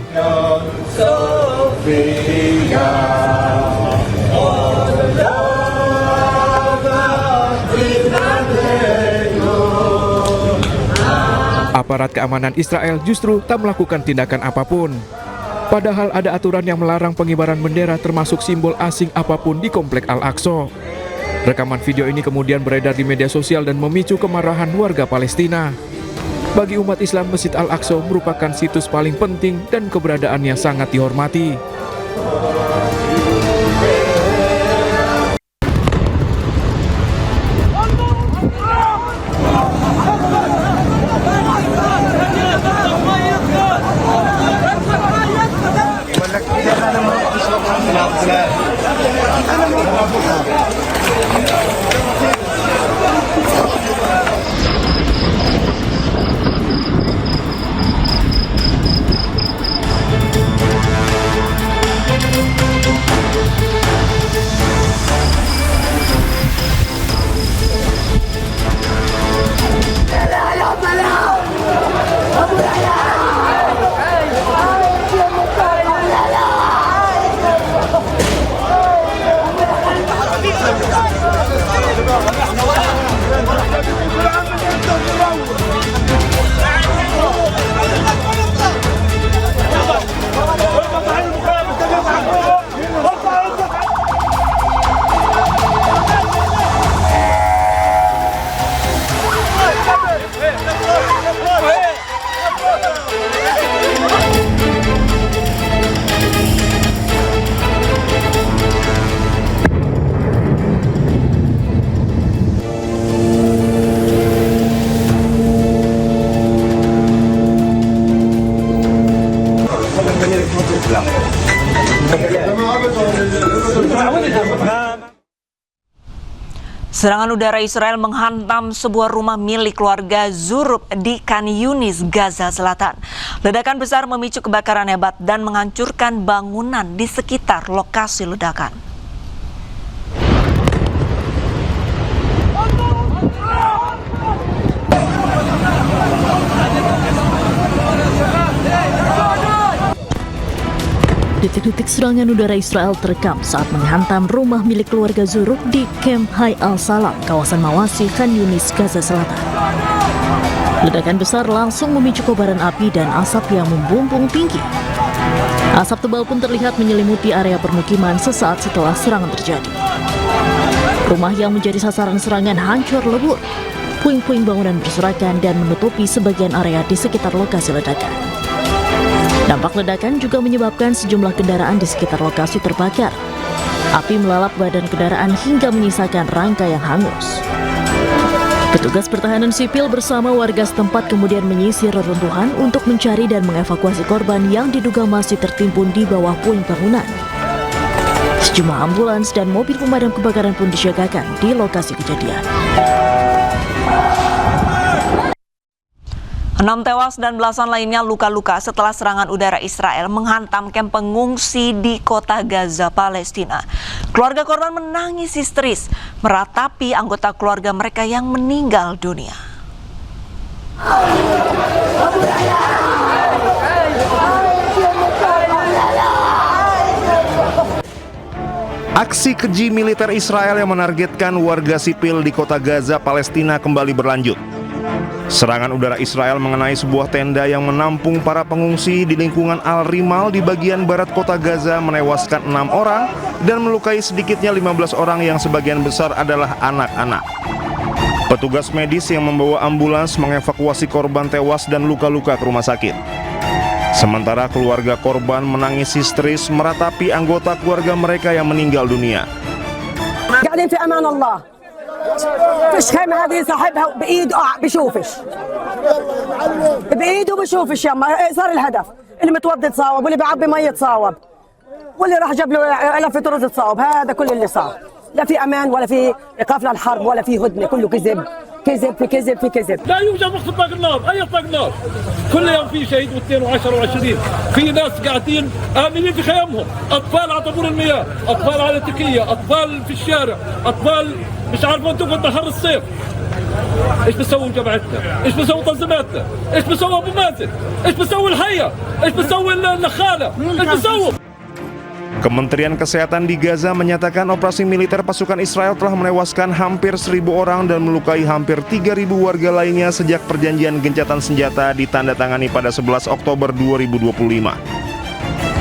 Aparat keamanan Israel justru tak melakukan tindakan apapun. Padahal ada aturan yang melarang pengibaran bendera termasuk simbol asing apapun di komplek Al-Aqsa. Rekaman video ini kemudian beredar di media sosial dan memicu kemarahan warga Palestina. Bagi umat Islam, Masjid Al-Aqsa merupakan situs paling penting dan keberadaannya sangat dihormati.
Serangan udara Israel menghantam sebuah rumah milik keluarga Zurub di Khan Yunis, Gaza Selatan. Ledakan besar memicu kebakaran hebat dan menghancurkan bangunan di sekitar lokasi ledakan.
Detik-detik serangan udara Israel terekam saat menghantam rumah milik keluarga Zurub di Camp Hai Al-Salam, kawasan Mawasi, Khan Yunis, Gaza Selatan. Ledakan besar langsung memicu kobaran api dan asap yang membumbung tinggi. Asap tebal pun terlihat menyelimuti area permukiman sesaat setelah serangan terjadi. Rumah yang menjadi sasaran serangan hancur lebur. Puing-puing bangunan berserakan dan menutupi sebagian area di sekitar lokasi ledakan. Dampak ledakan juga menyebabkan sejumlah kendaraan di sekitar lokasi terbakar. Api melalap badan kendaraan hingga menyisakan rangka yang hangus. Petugas pertahanan sipil bersama warga setempat kemudian menyisir reruntuhan untuk mencari dan mengevakuasi korban yang diduga masih tertimbun di bawah puing bangunan. Sejumlah ambulans dan mobil pemadam kebakaran pun disiagakan di lokasi kejadian.
6 tewas dan belasan lainnya luka-luka setelah serangan udara Israel menghantam kamp pengungsi di kota Gaza, Palestina. Keluarga korban menangis histeris meratapi anggota keluarga mereka yang meninggal dunia.
Aksi keji militer Israel yang menargetkan warga sipil di kota Gaza, Palestina kembali berlanjut. Serangan udara Israel mengenai sebuah tenda yang menampung para pengungsi di lingkungan Al-Rimal di bagian barat kota Gaza menewaskan 6 orang dan melukai sedikitnya 15 orang yang sebagian besar adalah anak-anak. Petugas medis yang membawa ambulans mengevakuasi korban tewas dan luka-luka ke rumah sakit. Sementara keluarga korban menangis histeris meratapi anggota keluarga mereka yang meninggal dunia.
قاعدين في امان الله فيش خيمه هذه صاحبها بايده بشوفش بايده بشوفش يما صار الهدف اللي متوضي تصاوب واللي بيعبي ميه تصاوب واللي راح جاب له علفه رز تصاوب هذا كل اللي صار لا في امان ولا في ايقاف للحرب ولا في هدنه كله كذب كذب في كذب في كذب
لا يوجد وقت اطلاق النار اي اطلاق نار كل يوم في شهيد واثنين وعشرة وعشرين في ناس قاعدين امنين في خيامهم اطفال على طابور المياه اطفال على تكيه اطفال في الشارع اطفال مش عارفين تقعد نهار الصيف ايش بسوي جماعتنا ايش بسوي تنظيماتنا ايش بسوي ابو مازن ايش بسوي الحيه ايش بسوي النخاله ايش بسوي.
Kementerian Kesehatan di Gaza menyatakan operasi militer pasukan Israel telah menewaskan hampir 1.000 orang dan melukai hampir 3.000 warga lainnya sejak perjanjian gencatan senjata ditandatangani pada 11 Oktober 2025.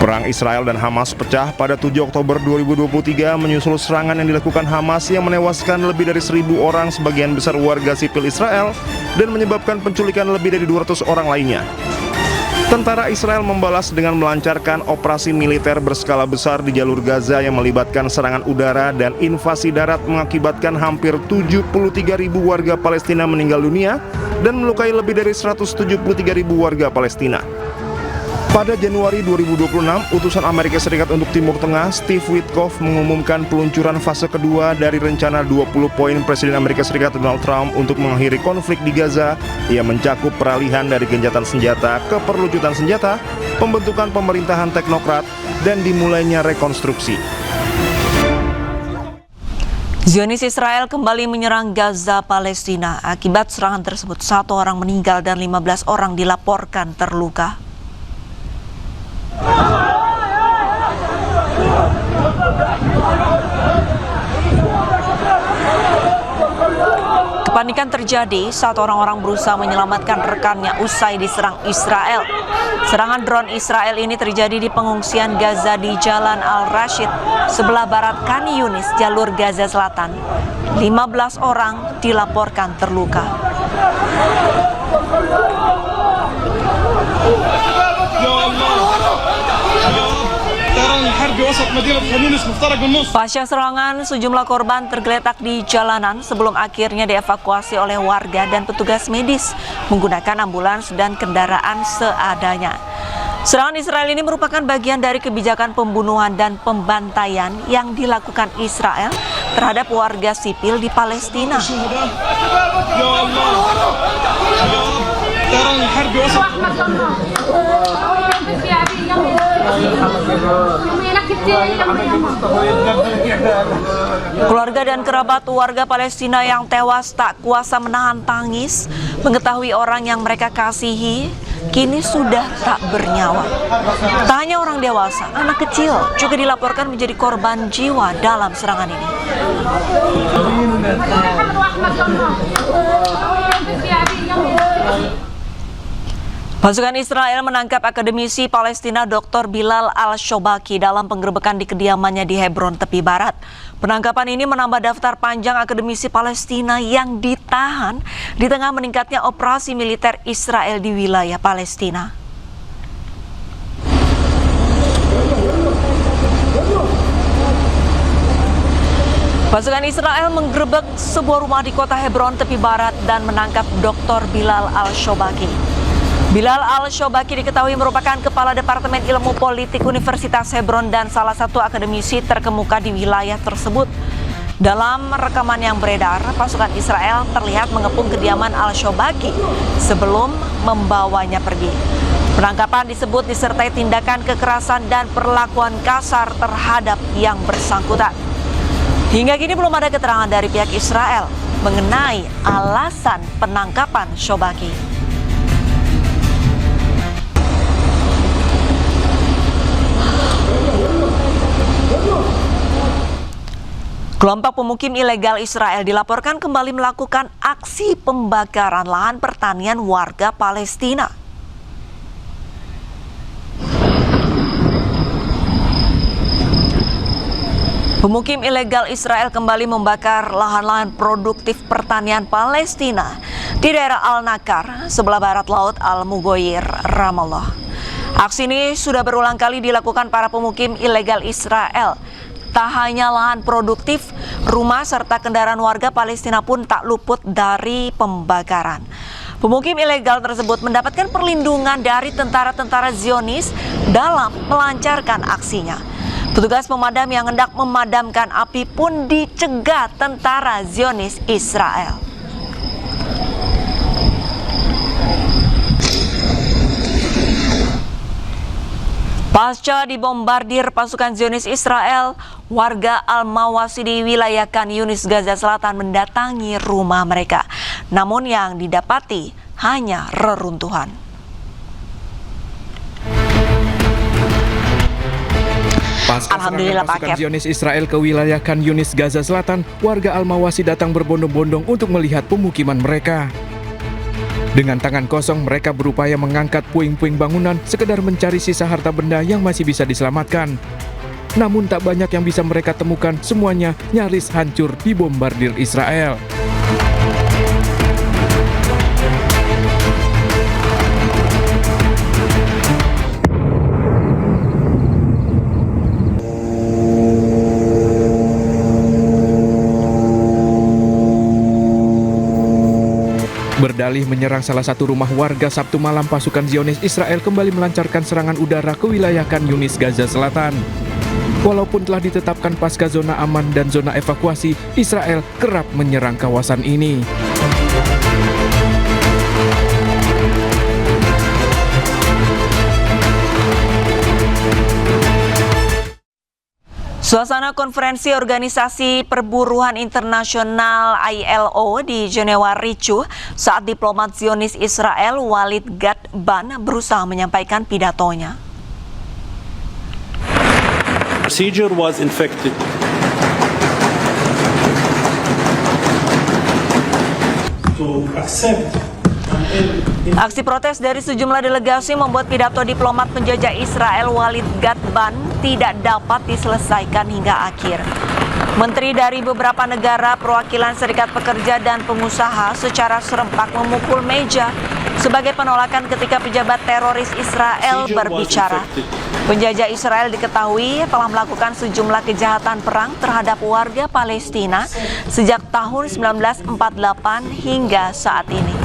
Perang Israel dan Hamas pecah pada 7 Oktober 2023 menyusul serangan yang dilakukan Hamas yang menewaskan lebih dari 1.000 orang sebagian besar warga sipil Israel dan menyebabkan penculikan lebih dari 200 orang lainnya. Tentara Israel membalas dengan melancarkan operasi militer berskala besar di jalur Gaza yang melibatkan serangan udara dan invasi darat mengakibatkan hampir 73.000 warga Palestina meninggal dunia dan melukai lebih dari 173.000 warga Palestina. Pada Januari 2026, utusan Amerika Serikat untuk Timur Tengah, Steve Witkoff, mengumumkan peluncuran fase kedua dari rencana 20 poin Presiden Amerika Serikat Donald Trump untuk mengakhiri konflik di Gaza yang mencakup peralihan dari gencatan senjata ke perlucutan senjata, pembentukan pemerintahan teknokrat, dan dimulainya rekonstruksi.
Zionis Israel kembali menyerang Gaza, Palestina. Akibat serangan tersebut, 1 orang meninggal dan 15 orang dilaporkan terluka. Kepanikan terjadi saat orang-orang berusaha menyelamatkan rekannya usai diserang Israel. Serangan drone Israel ini terjadi di pengungsian Gaza di Jalan Al-Rashid, sebelah barat Khan Yunis, jalur Gaza Selatan. 15 orang dilaporkan terluka. Pasca serangan, sejumlah korban tergeletak di jalanan sebelum akhirnya dievakuasi oleh warga dan petugas medis menggunakan ambulans dan kendaraan seadanya. Serangan Israel ini merupakan bagian dari kebijakan pembunuhan dan pembantaian yang dilakukan Israel terhadap warga sipil di Palestina. Keluarga dan kerabat warga Palestina yang tewas tak kuasa menahan tangis mengetahui orang yang mereka kasihi kini sudah tak bernyawa. Tak hanya orang dewasa, anak kecil juga dilaporkan menjadi korban jiwa dalam serangan ini. Pasukan Israel menangkap akademisi Palestina Dr. Bilal Al-Shobaki dalam penggerebekan di kediamannya di Hebron, tepi barat. Penangkapan ini menambah daftar panjang akademisi Palestina yang ditahan di tengah meningkatnya operasi militer Israel di wilayah Palestina. Pasukan Israel menggerebek sebuah rumah di kota Hebron, tepi barat, dan menangkap Dr. Bilal Al-Shobaki. Bilal Al-Shobaki diketahui merupakan Kepala Departemen Ilmu Politik Universitas Hebron dan salah satu akademisi terkemuka di wilayah tersebut. Dalam rekaman yang beredar, pasukan Israel terlihat mengepung kediaman Al-Shobaki sebelum membawanya pergi. Penangkapan disebut disertai tindakan kekerasan dan perlakuan kasar terhadap yang bersangkutan. Hingga kini belum ada keterangan dari pihak Israel mengenai alasan penangkapan Shobaki. Kelompok pemukim ilegal Israel dilaporkan kembali melakukan aksi pembakaran lahan pertanian warga Palestina. Pemukim ilegal Israel kembali membakar lahan-lahan produktif pertanian Palestina di daerah Al-Nakar, sebelah barat laut Al-Mugoyir, Ramallah. Aksi ini sudah berulang kali dilakukan para pemukim ilegal Israel. Tak hanya lahan produktif, rumah serta kendaraan warga Palestina pun tak luput dari pembakaran. Pemukim ilegal tersebut mendapatkan perlindungan dari tentara-tentara Zionis dalam melancarkan aksinya. Petugas pemadam yang hendak memadamkan api pun dicegat tentara Zionis Israel. Pasca dibombardir pasukan Zionis Israel, warga Al-Mawasi di wilayah Khan Yunis, Gaza Selatan mendatangi rumah mereka. Namun yang didapati hanya reruntuhan.
Pasca serangan pasukan Zionis Israel ke wilayah Khan Yunis, Gaza Selatan, warga Al-Mawasi datang berbondong-bondong untuk melihat pemukiman mereka. Dengan tangan kosong, mereka berupaya mengangkat puing-puing bangunan sekedar mencari sisa harta benda yang masih bisa diselamatkan. Namun tak banyak yang bisa mereka temukan, semuanya nyaris hancur dibombardir Israel. Berdalih menyerang salah satu rumah warga Sabtu malam, pasukan Zionis Israel kembali melancarkan serangan udara ke wilayah Khan Yunis, Gaza Selatan. Walaupun telah ditetapkan pasca zona aman dan zona evakuasi, Israel kerap menyerang kawasan ini.
Suasana konferensi Organisasi Perburuhan Internasional ILO di Jenewa ricuh saat diplomat Zionis Israel Walid Gat-Ban berusaha menyampaikan pidatonya.
Procedure was infected. To accept
Aksi protes dari sejumlah delegasi membuat pidato diplomat penjajah Israel Walid Gat-Ban tidak dapat diselesaikan hingga akhir. Menteri dari beberapa negara, perwakilan serikat pekerja dan pengusaha secara serempak memukul meja sebagai penolakan ketika pejabat teroris Israel berbicara. Penjajah Israel diketahui telah melakukan sejumlah kejahatan perang terhadap warga Palestina sejak tahun 1948 hingga saat ini.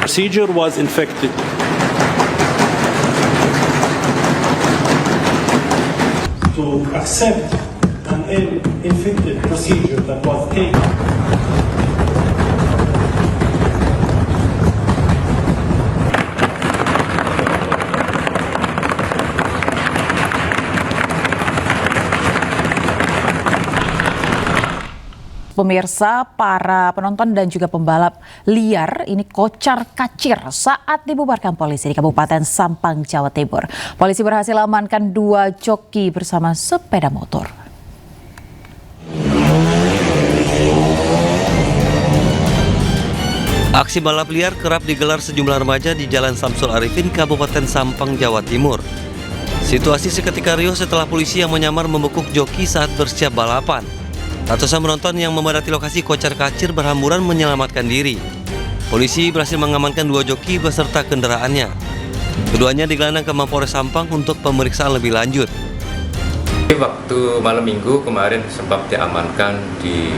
Procedure was infected. To accept an infected procedure that was taken.
Pemirsa, para penonton dan juga pembalap liar ini kocar-kacir saat dibubarkan polisi di Kabupaten Sampang, Jawa Timur. Polisi berhasil amankan 2 joki bersama sepeda motor.
Aksi balap liar kerap digelar sejumlah remaja di Jalan Samsul Arifin, Kabupaten Sampang, Jawa Timur. Situasi seketika riuh setelah polisi yang menyamar membekuk joki saat bersiap balapan. Ratusan penonton yang memadati lokasi kocar-kacir berhamburan menyelamatkan diri. Polisi berhasil mengamankan 2 joki beserta kendaraannya. Keduanya digelandang ke Mapolres Sampang untuk pemeriksaan lebih lanjut.
Waktu malam minggu kemarin sempat diamankan di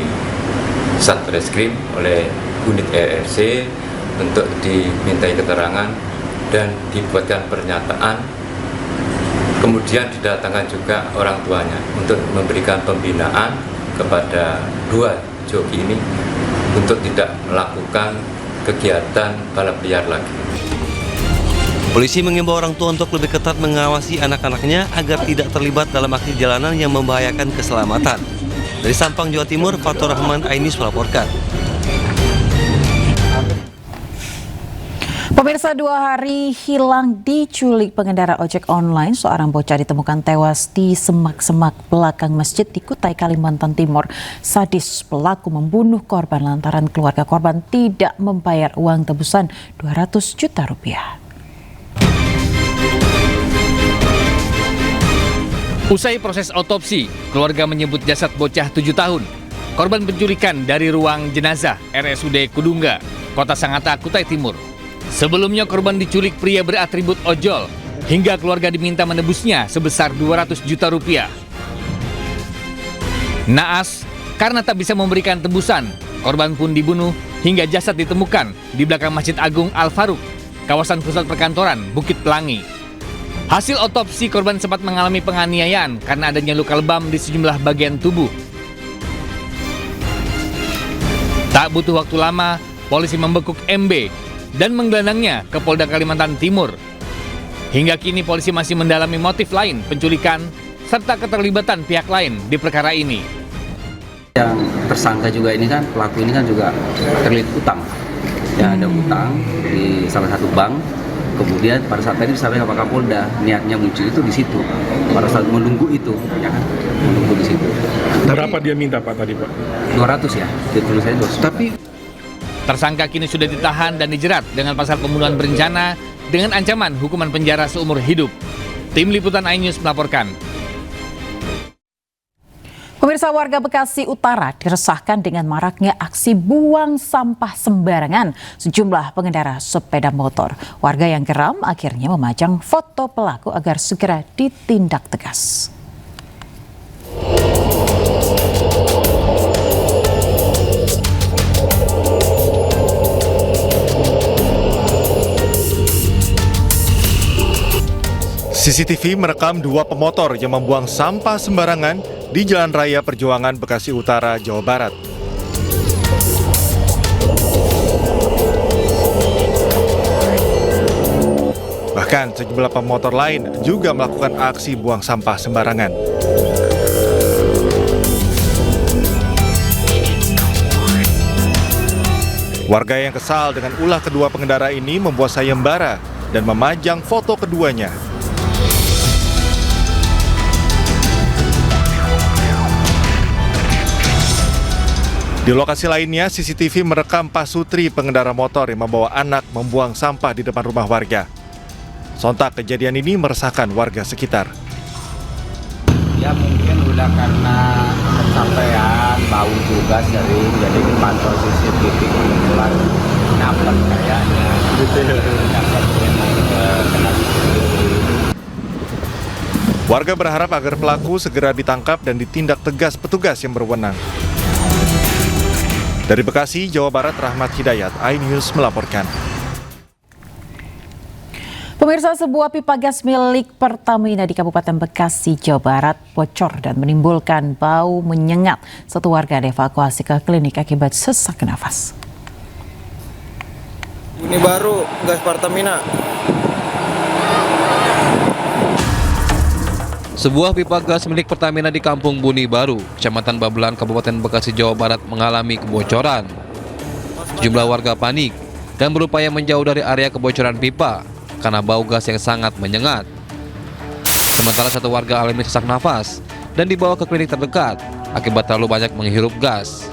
Satreskrim oleh unit ERC untuk dimintai keterangan dan dibuatkan pernyataan. Kemudian didatangkan juga orang tuanya untuk memberikan pembinaan kepada 2 joki ini untuk tidak melakukan kegiatan balap liar lagi.
Polisi mengimbau orang tua untuk lebih ketat mengawasi anak-anaknya agar tidak terlibat dalam aksi jalanan yang membahayakan keselamatan. Dari Sampang, Jawa Timur, Fatur Rahman, iNews melaporkan.
Pemirsa, 2 hari hilang diculik pengendara ojek online. Seorang bocah ditemukan tewas di semak-semak belakang masjid di Kutai, Kalimantan Timur. Sadis pelaku membunuh korban lantaran keluarga korban tidak membayar uang tebusan 200 juta rupiah.
Usai proses otopsi, keluarga menyebut jasad bocah 7 tahun. Korban penculikan dari ruang jenazah RSUD Kudungga, Kota Sangatta, Kutai Timur. Sebelumnya korban diculik pria beratribut ojol, hingga keluarga diminta menebusnya sebesar 200 juta rupiah. Naas, karena tak bisa memberikan tebusan, korban pun dibunuh hingga jasad ditemukan di belakang Masjid Agung Al-Faruq, kawasan pusat perkantoran Bukit Pelangi. Hasil otopsi, korban sempat mengalami penganiayaan karena adanya luka lebam di sejumlah bagian tubuh. Tak butuh waktu lama, polisi membekuk MB dan menggelandangnya ke Polda Kalimantan Timur. Hingga kini polisi masih mendalami motif lain penculikan serta keterlibatan pihak lain di perkara ini.
Yang tersangka juga ini kan, pelaku ini kan juga terlilit utang. Ya, ada utang di salah satu bank. Kemudian pada saat tadi disampaikan Pak Kapolda, niatnya muncul itu di situ. Pada saat menunggu itu, ya kan, menunggu di situ.
Berapa dia minta Pak tadi Pak?
200 ya, ditulis saya 200. Tapi
tersangka kini sudah ditahan dan dijerat dengan pasal pembunuhan berencana dengan ancaman hukuman penjara seumur hidup. Tim Liputan iNews melaporkan.
Pemirsa, warga Bekasi Utara diresahkan dengan maraknya aksi buang sampah sembarangan sejumlah pengendara sepeda motor. Warga yang geram akhirnya memajang foto pelaku agar segera ditindak tegas.
CCTV merekam 2 pemotor yang membuang sampah sembarangan di Jalan Raya Perjuangan Bekasi Utara, Jawa Barat. Bahkan sejumlah pemotor lain juga melakukan aksi buang sampah sembarangan. Warga yang kesal dengan ulah kedua pengendara ini membuat sayembara dan memajang foto keduanya. Di lokasi lainnya, CCTV merekam Pak Sutri, pengendara motor yang membawa anak membuang sampah di depan rumah warga. Sontak kejadian ini meresahkan warga sekitar.
Ya mungkin udah karena kecapean, bau juga sering, jadi dipantau CCTV kebetulan dapat kayaknya. Dapat kena CCTV.
Warga berharap agar pelaku segera ditangkap dan ditindak tegas petugas yang berwenang. Dari Bekasi, Jawa Barat, Rahmat Hidayat, iNews melaporkan.
Pemirsa, sebuah pipa gas milik Pertamina di Kabupaten Bekasi, Jawa Barat bocor dan menimbulkan bau menyengat. Satu warga dievakuasi ke klinik akibat sesak nafas.
Ini baru gas Pertamina.
Sebuah pipa gas milik Pertamina di Kampung Buni Baru, Kecamatan Babelan, Kabupaten Bekasi, Jawa Barat mengalami kebocoran. Sejumlah warga panik dan berupaya menjauh dari area kebocoran pipa karena bau gas yang sangat menyengat. Sementara satu warga alami sesak nafas dan dibawa ke klinik terdekat akibat terlalu banyak menghirup gas.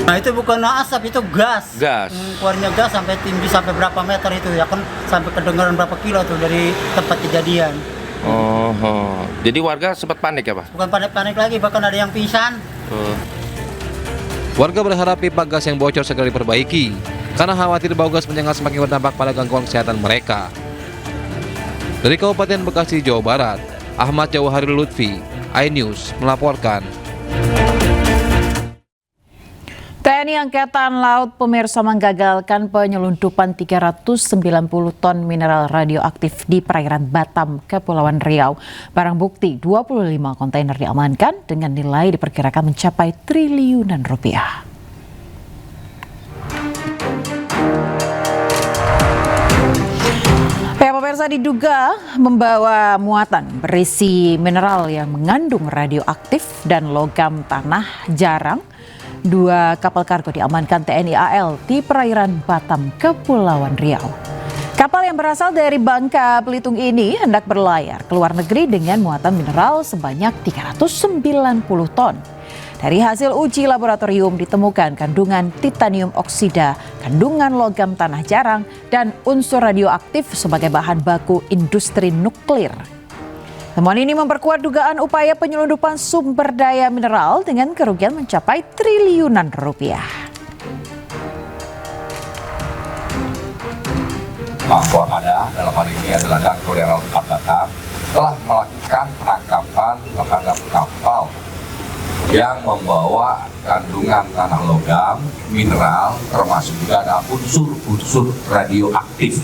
Nah itu bukan asap, itu gas.
Gas.
Keluarnya gas sampai tinggi sampai berapa meter itu ya kan, sampai kedengaran berapa kilo tuh dari tempat kejadian.
Oh, jadi warga sempat panik ya Pak?
Bukan panik-panik lagi, bahkan ada yang pingsan.
Warga berharap pipa gas yang bocor segera diperbaiki, karena khawatir bau gas menyengat semakin berdampak pada gangguan kesehatan mereka. Dari Kabupaten Bekasi, Jawa Barat, Ahmad Jawahari Lutfi, iNews melaporkan.
TNI Angkatan Laut pemirsa menggagalkan penyelundupan 390 ton mineral radioaktif di perairan Batam, Kepulauan Riau. Barang bukti 25 kontainer diamankan dengan nilai diperkirakan mencapai triliunan rupiah. Pemirsa diduga membawa muatan berisi mineral yang mengandung radioaktif dan logam tanah jarang. 2 kapal kargo diamankan TNI AL di perairan Batam, Kepulauan Riau. Kapal yang berasal dari Bangka Belitung ini hendak berlayar ke luar negeri dengan muatan mineral sebanyak 390 ton. Dari hasil uji laboratorium ditemukan kandungan titanium oksida, kandungan logam tanah jarang, dan unsur radioaktif sebagai bahan baku industri nuklir. Temuan ini memperkuat dugaan upaya penyelundupan sumber daya mineral dengan kerugian mencapai triliunan rupiah.
Waspada dalam hal ini adalah Damkar Laut Batam telah melakukan penangkapan terhadap kapal yang membawa kandungan tanah logam, mineral, termasuk juga ada unsur-unsur radioaktif.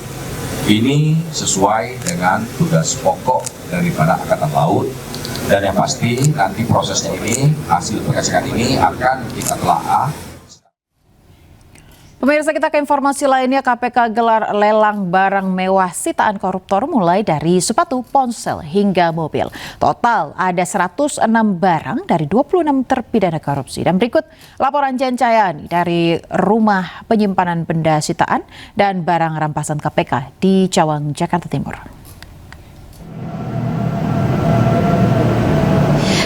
Ini sesuai dengan tugas pokok daripada Angkatan Laut, dan yang pasti nanti prosesnya ini, hasil pengecekan ini akan kita telaah.
Pemirsa, kita ke informasi lainnya. KPK gelar lelang barang mewah sitaan koruptor mulai dari sepatu, ponsel hingga mobil. Total ada 106 barang dari 26 terpidana korupsi. Dan berikut laporan Jan Cayani dari rumah penyimpanan benda sitaan dan barang rampasan KPK di Cawang, Jakarta Timur.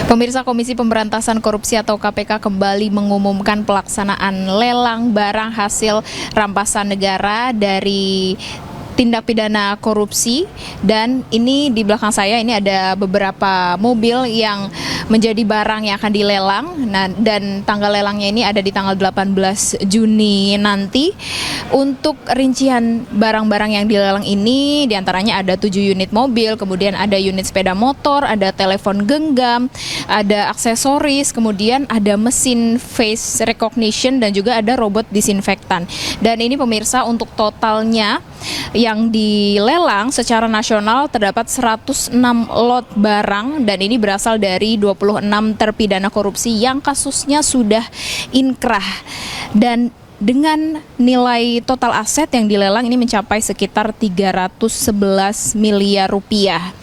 Pemirsa, Komisi Pemberantasan Korupsi atau KPK kembali mengumumkan pelaksanaan lelang barang hasil rampasan negara dari tindak pidana korupsi, dan ini di belakang saya ini ada beberapa mobil yang menjadi barang yang akan dilelang. Nah, dan tanggal lelangnya ini ada di tanggal 18 Juni nanti. Untuk rincian barang-barang yang dilelang ini diantaranya ada 7 unit mobil, kemudian ada unit sepeda motor, ada telepon genggam, ada aksesoris, kemudian ada mesin face recognition dan juga ada robot disinfektan. Dan ini pemirsa, untuk totalnya yang dilelang secara nasional terdapat 106 lot barang, dan ini berasal dari 26 terpidana korupsi yang kasusnya sudah inkrah. Dan dengan nilai total aset yang dilelang ini mencapai sekitar 311 miliar rupiah.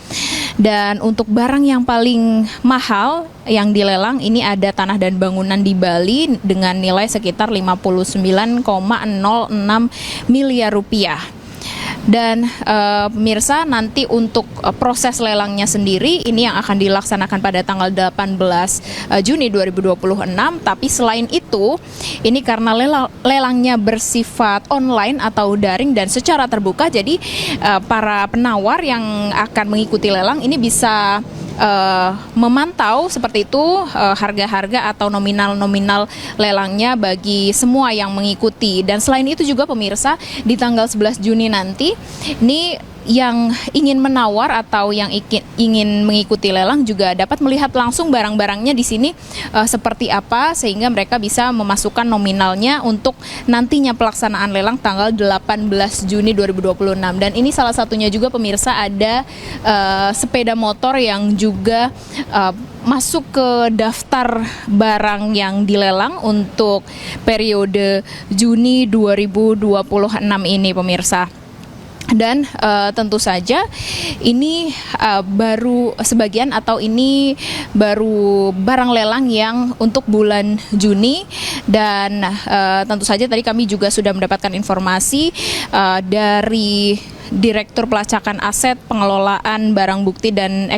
Dan untuk barang yang paling mahal yang dilelang ini ada tanah dan bangunan di Bali dengan nilai sekitar 59,06 miliar rupiah. Dan pemirsa, nanti untuk proses lelangnya sendiri ini yang akan dilaksanakan pada tanggal 18 Juni 2026. Tapi selain itu, ini karena lelangnya bersifat online atau daring dan secara terbuka, jadi para penawar yang akan mengikuti lelang ini bisa memantau seperti itu harga-harga atau nominal-nominal lelangnya bagi semua yang mengikuti. Dan selain itu juga pemirsa, di tanggal 11 Juni nanti ini yang ingin menawar atau yang ingin mengikuti lelang juga dapat melihat langsung barang-barangnya di sini seperti apa, sehingga mereka bisa memasukkan nominalnya untuk nantinya pelaksanaan lelang tanggal 18 Juni 2026. Dan ini salah satunya juga pemirsa, ada sepeda motor yang juga masuk ke daftar barang yang dilelang untuk periode Juni 2026 ini pemirsa. Dan tentu saja ini baru sebagian atau ini baru barang lelang yang untuk bulan Juni. Dan tentu saja tadi kami juga sudah mendapatkan informasi dari Direktur Pelacakan Aset, Pengelolaan Barang Bukti dan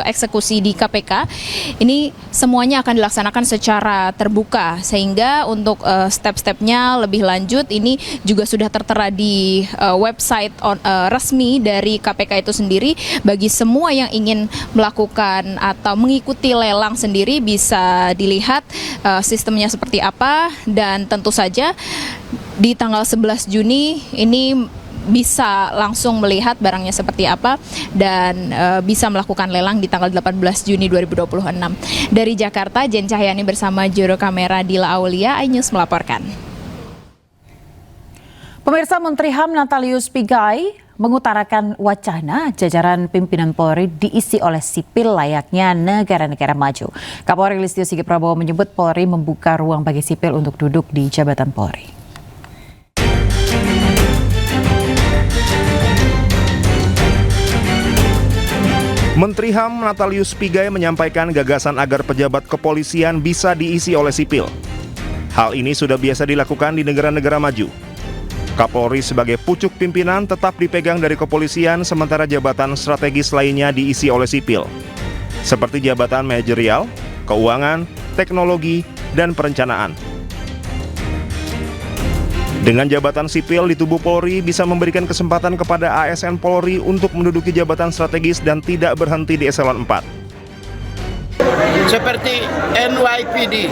Eksekusi di KPK. Ini semuanya akan dilaksanakan secara terbuka, sehingga untuk step-stepnya lebih lanjut ini juga sudah tertera di website resmi dari KPK itu sendiri. Bagi semua yang ingin melakukan atau mengikuti lelang sendiri bisa dilihat sistemnya seperti apa, dan tentu saja di tanggal 11 Juni ini bisa langsung melihat barangnya seperti apa dan bisa melakukan lelang di tanggal 18 Juni 2026. Dari Jakarta, Jen Cahyani bersama juru kamera Dila Aulia, iNews melaporkan.
Pemirsa, Menteri HAM Natalius Pigai mengutarakan wacana jajaran pimpinan Polri diisi oleh sipil layaknya negara-negara maju. Kapolri Listio Sigit Prabowo menyebut Polri membuka ruang bagi sipil untuk duduk di jabatan Polri.
Menteri HAM Natalius Pigai menyampaikan gagasan agar pejabat kepolisian bisa diisi oleh sipil. Hal ini sudah biasa dilakukan di negara-negara maju. Kapolri sebagai pucuk pimpinan tetap dipegang dari kepolisian, sementara jabatan strategis lainnya diisi oleh sipil, seperti jabatan manajerial, keuangan, teknologi, dan perencanaan. Dengan jabatan sipil di tubuh Polri bisa memberikan kesempatan kepada ASN Polri untuk menduduki jabatan strategis dan tidak berhenti di eselon 4.
Seperti NYPD.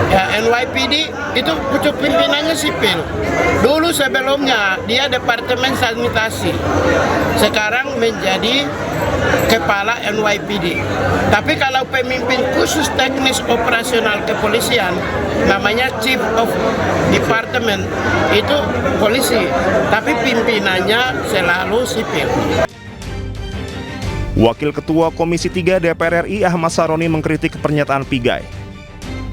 Ya, NYPD itu pucuk pimpinannya sipil. Dulu sebelumnya dia Departemen Sanitasi. Sekarang menjadi kepala NYPD. Tapi kalau pemimpin khusus teknis operasional kepolisian namanya Chief of Department, itu polisi, tapi pimpinannya selalu sipil.
Wakil Ketua Komisi 3 DPR RI Ahmad Sahroni mengkritik pernyataan Pigai.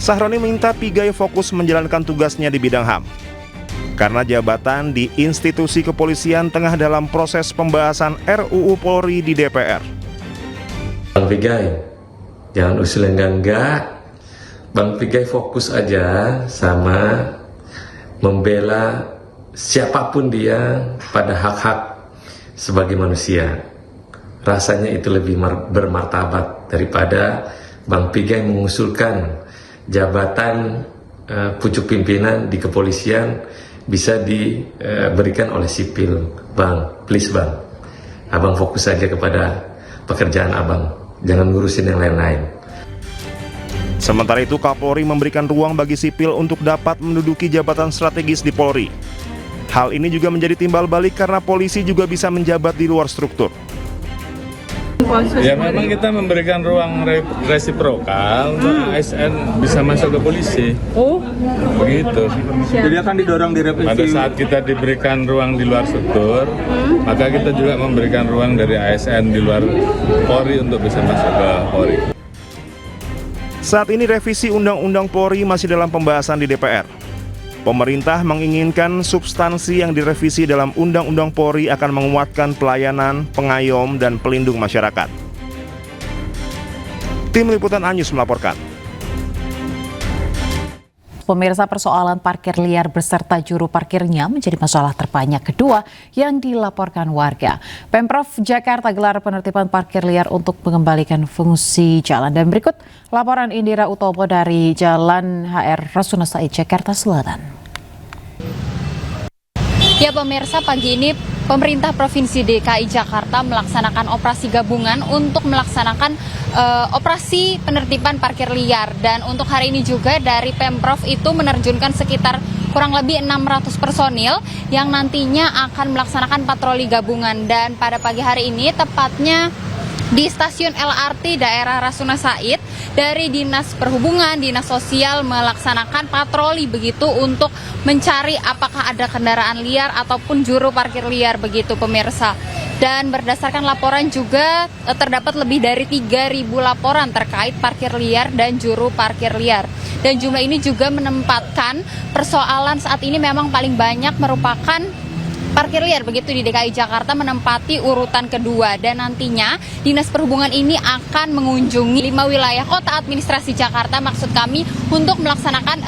Sahroni minta Pigai fokus menjalankan tugasnya di bidang HAM, karena jabatan di institusi kepolisian tengah dalam proses pembahasan RUU Polri di DPR.
Bang Pigai, jangan usul yang enggak. Bang Pigai fokus aja sama membela siapapun dia pada hak-hak sebagai manusia. Rasanya itu lebih bermartabat daripada Bang Pigai mengusulkan jabatan pucuk pimpinan di kepolisian bisa diberikan oleh sipil. Bang, please Bang, Abang fokus saja kepada pekerjaan Abang, jangan ngurusin yang lain-lain.
Sementara itu, Kapolri memberikan ruang bagi sipil untuk dapat menduduki jabatan strategis di Polri. Hal ini juga menjadi timbal balik karena polisi juga bisa menjabat di luar struktur.
Ya memang kita memberikan ruang resiprokal untuk ASN bisa masuk ke polisi. Oh, begitu.
Jadi akan didorong direvisi.
Pada saat kita diberikan ruang di luar struktur, maka kita juga memberikan ruang dari ASN di luar Polri untuk bisa masuk ke Polri.
Saat ini revisi Undang-Undang Polri masih dalam pembahasan di DPR. Pemerintah menginginkan substansi yang direvisi dalam Undang-Undang Polri akan menguatkan pelayanan, pengayom, dan pelindung masyarakat. Tim Liputan iNews melaporkan.
Pemirsa, persoalan parkir liar beserta juru parkirnya menjadi masalah terbanyak kedua yang dilaporkan warga. Pemprov Jakarta gelar penertiban parkir liar untuk mengembalikan fungsi jalan. Dan berikut laporan Indira Utomo dari Jalan HR Rasuna Said, Jakarta Selatan.
Ya pemirsa, pagi ini pemerintah Provinsi DKI Jakarta melaksanakan operasi gabungan untuk melaksanakan operasi penertiban parkir liar. Dan untuk hari ini juga dari Pemprov itu menerjunkan sekitar kurang lebih 600 personil yang nantinya akan melaksanakan patroli gabungan. Dan pada pagi hari ini tepatnya di stasiun LRT daerah Rasuna Said, dari Dinas Perhubungan, Dinas Sosial melaksanakan patroli begitu untuk mencari apakah ada kendaraan liar ataupun juru parkir liar begitu pemirsa. Dan berdasarkan laporan juga terdapat lebih dari 3.000 laporan terkait parkir liar dan juru parkir liar. Dan jumlah ini juga menempatkan persoalan saat ini memang paling banyak merupakan parkir liar begitu di DKI Jakarta menempati urutan kedua. Dan nantinya Dinas Perhubungan ini akan mengunjungi 5 wilayah kota administrasi Jakarta, maksud kami untuk melaksanakan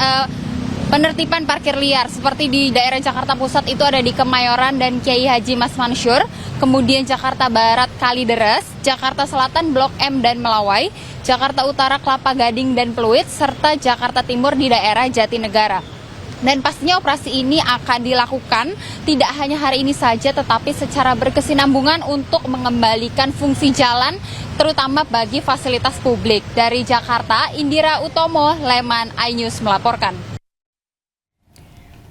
penertiban parkir liar seperti di daerah Jakarta Pusat itu ada di Kemayoran dan Kiai Haji Mas Mansur, kemudian Jakarta Barat Kalideres, Jakarta Selatan Blok M dan Melawai, Jakarta Utara Kelapa Gading dan Pluit, serta Jakarta Timur di daerah Jatinegara. Dan pastinya operasi ini akan dilakukan tidak hanya hari ini saja, tetapi secara berkesinambungan untuk mengembalikan fungsi jalan, terutama bagi fasilitas publik. Dari Jakarta, Indira Utomo, Leman iNews melaporkan.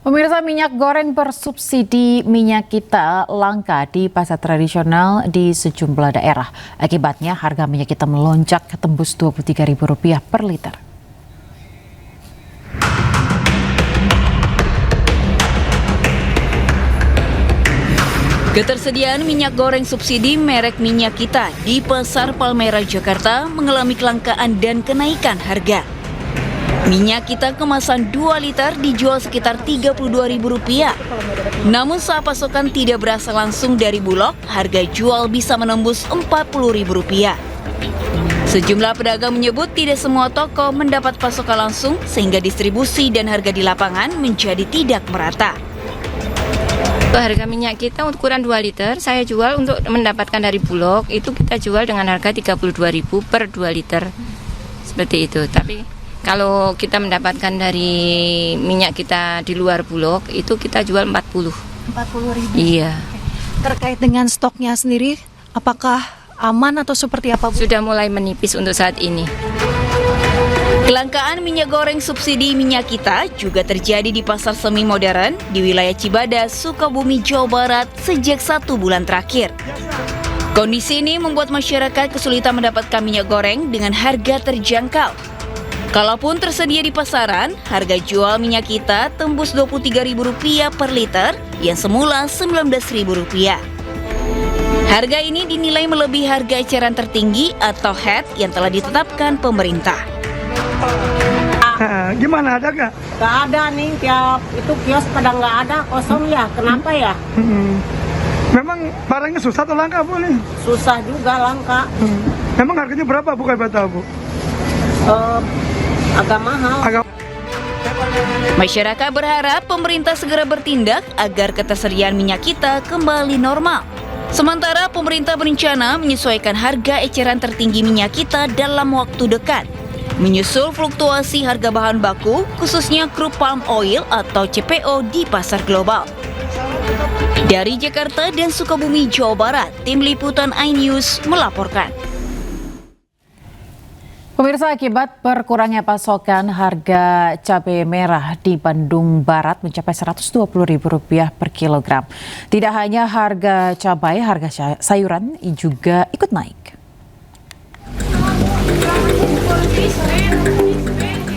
Pemirsa, minyak goreng bersubsidi minyak kita langka di pasar tradisional di sejumlah daerah. Akibatnya harga minyak kita melonjak tembus Rp23.000 per liter.
Ketersediaan minyak goreng subsidi merek Minyak Kita di Pasar Palmerah, Jakarta mengalami kelangkaan dan kenaikan harga. Minyak Kita kemasan 2 liter dijual sekitar Rp32.000. Namun saat pasokan tidak berasal langsung dari Bulog, harga jual bisa menembus Rp40.000. Sejumlah pedagang menyebut tidak semua toko mendapat pasokan langsung sehingga distribusi dan harga di lapangan menjadi tidak merata.
Harga minyak kita ukuran 2 liter saya jual untuk mendapatkan dari Bulog itu kita jual dengan harga Rp32.000 per 2 liter. Seperti itu. Tapi kalau kita mendapatkan dari minyak kita di luar Bulog itu kita jual 40.
40.000.
Iya.
Terkait dengan stoknya sendiri, apakah aman atau seperti apa, Bu?
Sudah mulai menipis untuk saat ini.
Kelangkaan minyak goreng subsidi Minyak Kita juga terjadi di pasar semi modern di wilayah Cibadas, Sukabumi, Jawa Barat sejak 1 bulan terakhir. Kondisi ini membuat masyarakat kesulitan mendapatkan minyak goreng dengan harga terjangkau. Kalaupun tersedia di pasaran, harga jual Minyak Kita tembus Rp23.000 per liter yang semula Rp19.000. Harga ini dinilai melebihi harga eceran tertinggi atau HET yang telah ditetapkan pemerintah.
Gimana, ada nggak?
Nggak ada nih, tiap itu kios pada nggak ada, kosong ya. Kenapa ya?
Memang barangnya susah atau langka, Bu? Nih?
Susah juga langka.
Memang harganya berapa, Bu, kayak tahu, Bu?
Agak mahal.
Masyarakat berharap pemerintah segera bertindak agar ketersediaan Minyak Kita kembali normal. Sementara pemerintah berencana menyesuaikan harga eceran tertinggi Minyak Kita dalam waktu dekat. Menyusul fluktuasi harga bahan baku, khususnya crude palm oil atau CPO di pasar global. Dari Jakarta dan Sukabumi, Jawa Barat, Tim Liputan iNews melaporkan.
Pemirsa, akibat berkurangnya pasokan, harga cabai merah di Bandung Barat mencapai Rp120.000 per kilogram. Tidak hanya harga cabai, harga sayuran juga ikut naik.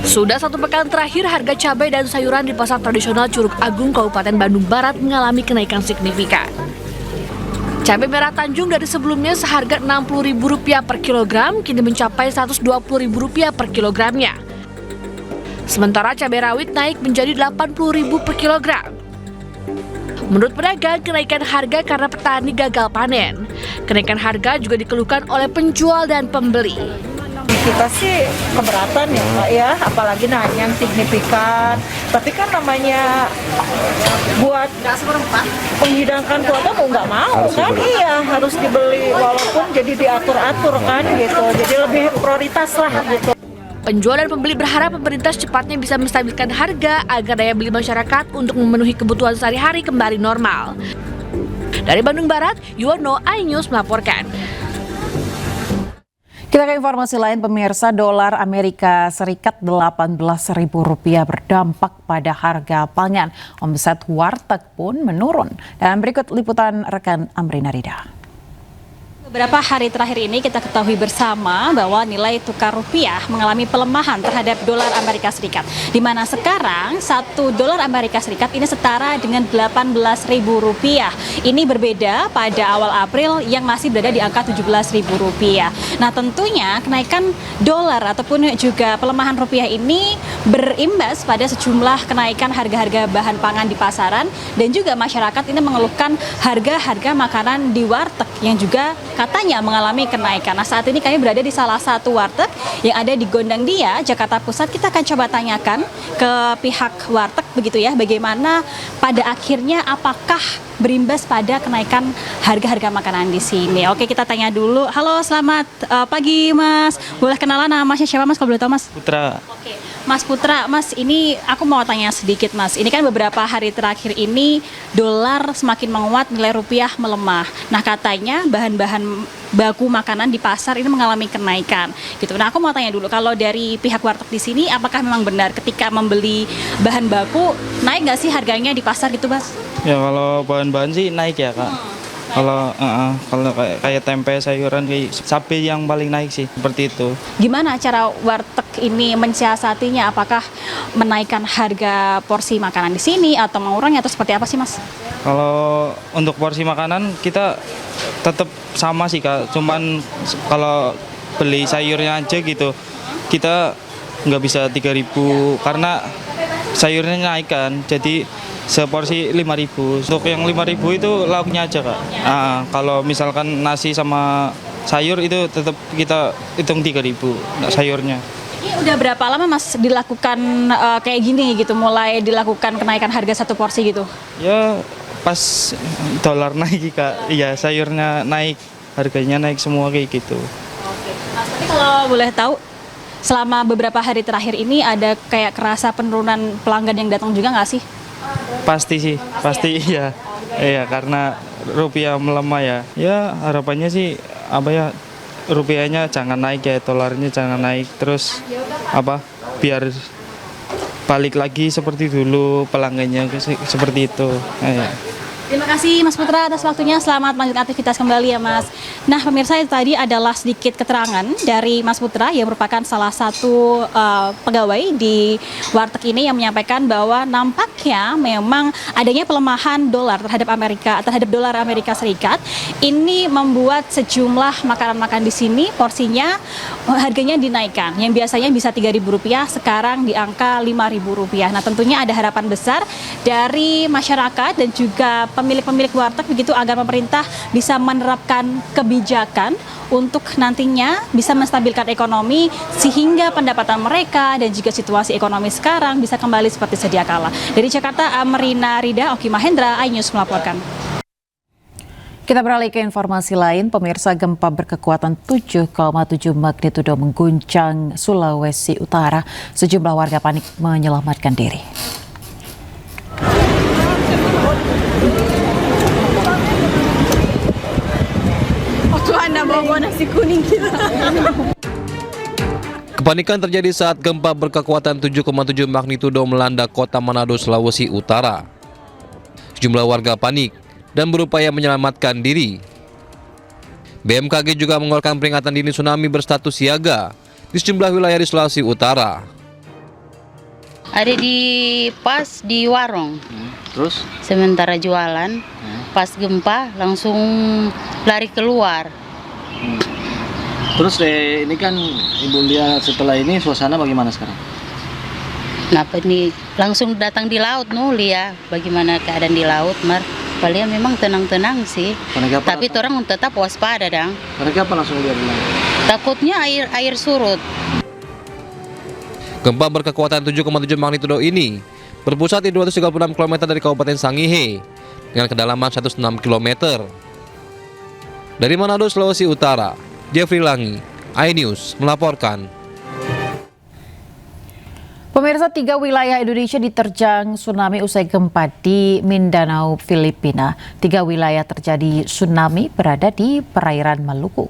Sudah 1 pekan terakhir, harga cabai dan sayuran di pasar tradisional Curug Agung, Kabupaten Bandung Barat mengalami kenaikan signifikan. Cabai merah Tanjung dari sebelumnya seharga Rp60.000 per kilogram, kini mencapai Rp120.000 per kilogramnya. Sementara cabai rawit naik menjadi Rp80.000 per kilogram. Menurut pedagang, kenaikan harga karena petani gagal panen. Kenaikan harga juga dikeluhkan oleh penjual dan pembeli.
Kita sih keberatan ya, Pak ya, apalagi naik yang signifikan. Tapi kan namanya buat menghidangkan keluarga mau nggak mau kan, iya harus dibeli walaupun jadi diatur-atur kan gitu. Jadi lebih prioritas lah gitu.
Penjual dan pembeli berharap pemerintah secepatnya bisa menstabilkan harga agar daya beli masyarakat untuk memenuhi kebutuhan sehari-hari kembali normal. Dari Bandung Barat, Yuwono, iNews melaporkan.
Kita ke informasi lain, pemirsa. Dolar Amerika Serikat Rp18.000 berdampak pada harga pangan. Omset warteg pun menurun. Dan berikut liputan rekan Amrina Rida.
Beberapa hari terakhir ini kita ketahui bersama bahwa nilai tukar rupiah mengalami pelemahan terhadap dolar Amerika Serikat. Di mana sekarang $1 Amerika Serikat ini setara dengan Rp18.000. Ini berbeda pada awal April yang masih berada di angka Rp17.000. Nah, tentunya kenaikan dolar ataupun juga pelemahan rupiah ini berimbas pada sejumlah kenaikan harga-harga bahan pangan di pasaran, dan juga masyarakat ini mengeluhkan harga-harga makanan di warteg yang juga katanya mengalami kenaikan. Nah, saat ini kami berada di salah satu warteg yang ada di Gondang Dia, Jakarta Pusat. Kita akan coba tanyakan ke pihak warteg begitu ya, bagaimana pada akhirnya apakah berimbas pada kenaikan harga-harga makanan di sini. Oke, kita tanya dulu. Halo, selamat pagi Mas. Boleh kenalan namanya siapa Mas kalau boleh tahu Mas?
Putra.
Oke, Mas Putra, Mas ini aku mau tanya sedikit Mas. Ini kan beberapa hari terakhir ini dolar semakin menguat, nilai rupiah melemah. Nah, katanya bahan-bahan baku makanan di pasar ini mengalami kenaikan gitu. Nah, aku mau tanya dulu, kalau dari pihak warteg di sini apakah memang benar ketika membeli bahan baku naik nggak sih harganya di pasar gitu Mas?
Ya kalau bahan-bahan sih naik ya Kak. Kalau kayak tempe, sayuran, kayak cabai yang paling naik sih, seperti itu.
Gimana cara warteg ini mensiasatinya? Apakah menaikkan harga porsi makanan di sini atau mengurangi atau seperti apa sih Mas?
Kalau untuk porsi makanan kita tetap sama sih Kak. Cuman kalau beli sayurnya aja gitu, kita nggak bisa 3.000 karena sayurnya naik kan. Jadi seporsi 5.000. Untuk yang 5.000 itu lauknya aja Kak. Kalau misalkan nasi sama sayur itu tetap kita hitung 3.000 sayurnya.
Ini udah berapa lama Mas dilakukan kayak gini gitu, mulai dilakukan kenaikan harga satu porsi gitu?
Ya pas dolar naik Kak. Iya, sayurnya naik, harganya naik semua kayak gitu.
Oke. Mas, tapi kalau boleh tahu selama beberapa hari terakhir ini ada kayak kerasa penurunan pelanggan yang datang juga nggak sih?
Pasti sih, pasti iya. Iya, karena rupiah melemah ya. Ya harapannya sih apa ya, rupiahnya jangan naik ya, dolarnya jangan naik. Terus biar balik lagi seperti dulu pelanggannya seperti itu. Iya.
Terima kasih Mas Putra atas waktunya, selamat melanjutkan aktivitas kembali ya Mas. Nah pemirsa, itu tadi adalah sedikit keterangan dari Mas Putra yang merupakan salah satu pegawai di warteg ini yang menyampaikan bahwa nampaknya memang adanya pelemahan dolar terhadap dolar Amerika Serikat ini membuat sejumlah makanan-makanan di sini porsinya harganya dinaikkan, yang biasanya bisa Rp3.000 sekarang di angka Rp5.000. Nah tentunya ada harapan besar dari masyarakat dan juga pemilik-pemilik warteg begitu agar pemerintah bisa menerapkan kebijakan untuk nantinya bisa menstabilkan ekonomi sehingga pendapatan mereka dan juga situasi ekonomi sekarang bisa kembali seperti sedia kala. Dari Jakarta, Amarina Rida, Oki Mahendra, iNews melaporkan.
Kita beralih ke informasi lain, pemirsa, gempa berkekuatan 7,7 magnitudo mengguncang Sulawesi Utara. Sejumlah warga panik menyelamatkan diri.
Bawa nasi kuning kita.
Kepanikan terjadi saat gempa berkekuatan 7,7 magnitudo melanda kota Manado, Sulawesi Utara. Sejumlah warga panik dan berupaya menyelamatkan diri. BMKG juga mengeluarkan peringatan dini tsunami berstatus siaga di sejumlah wilayah di Sulawesi Utara.
Ada pas di warung.
Terus?
Sementara jualan, pas gempa langsung lari keluar.
Terus ini kan Ibu lihat setelah ini suasana bagaimana sekarang?
Kenapa nih langsung datang di laut Lia, bagaimana keadaan di laut Mar? Paling memang tenang-tenang sih. Tapi orang tetap waspada dong.
Kenapa langsung lihat di laut?
Takutnya air surut.
Gempa berkekuatan 7,7 magnitudo ini berpusat di 236 km dari Kabupaten Sangihe dengan kedalaman 106 km. Dari Manado, Sulawesi Utara, Jeffrey Langi, iNews melaporkan.
Pemirsa, 3 wilayah Indonesia diterjang tsunami usai gempa di Mindanao, Filipina. 3 wilayah terjadi tsunami berada di perairan Maluku.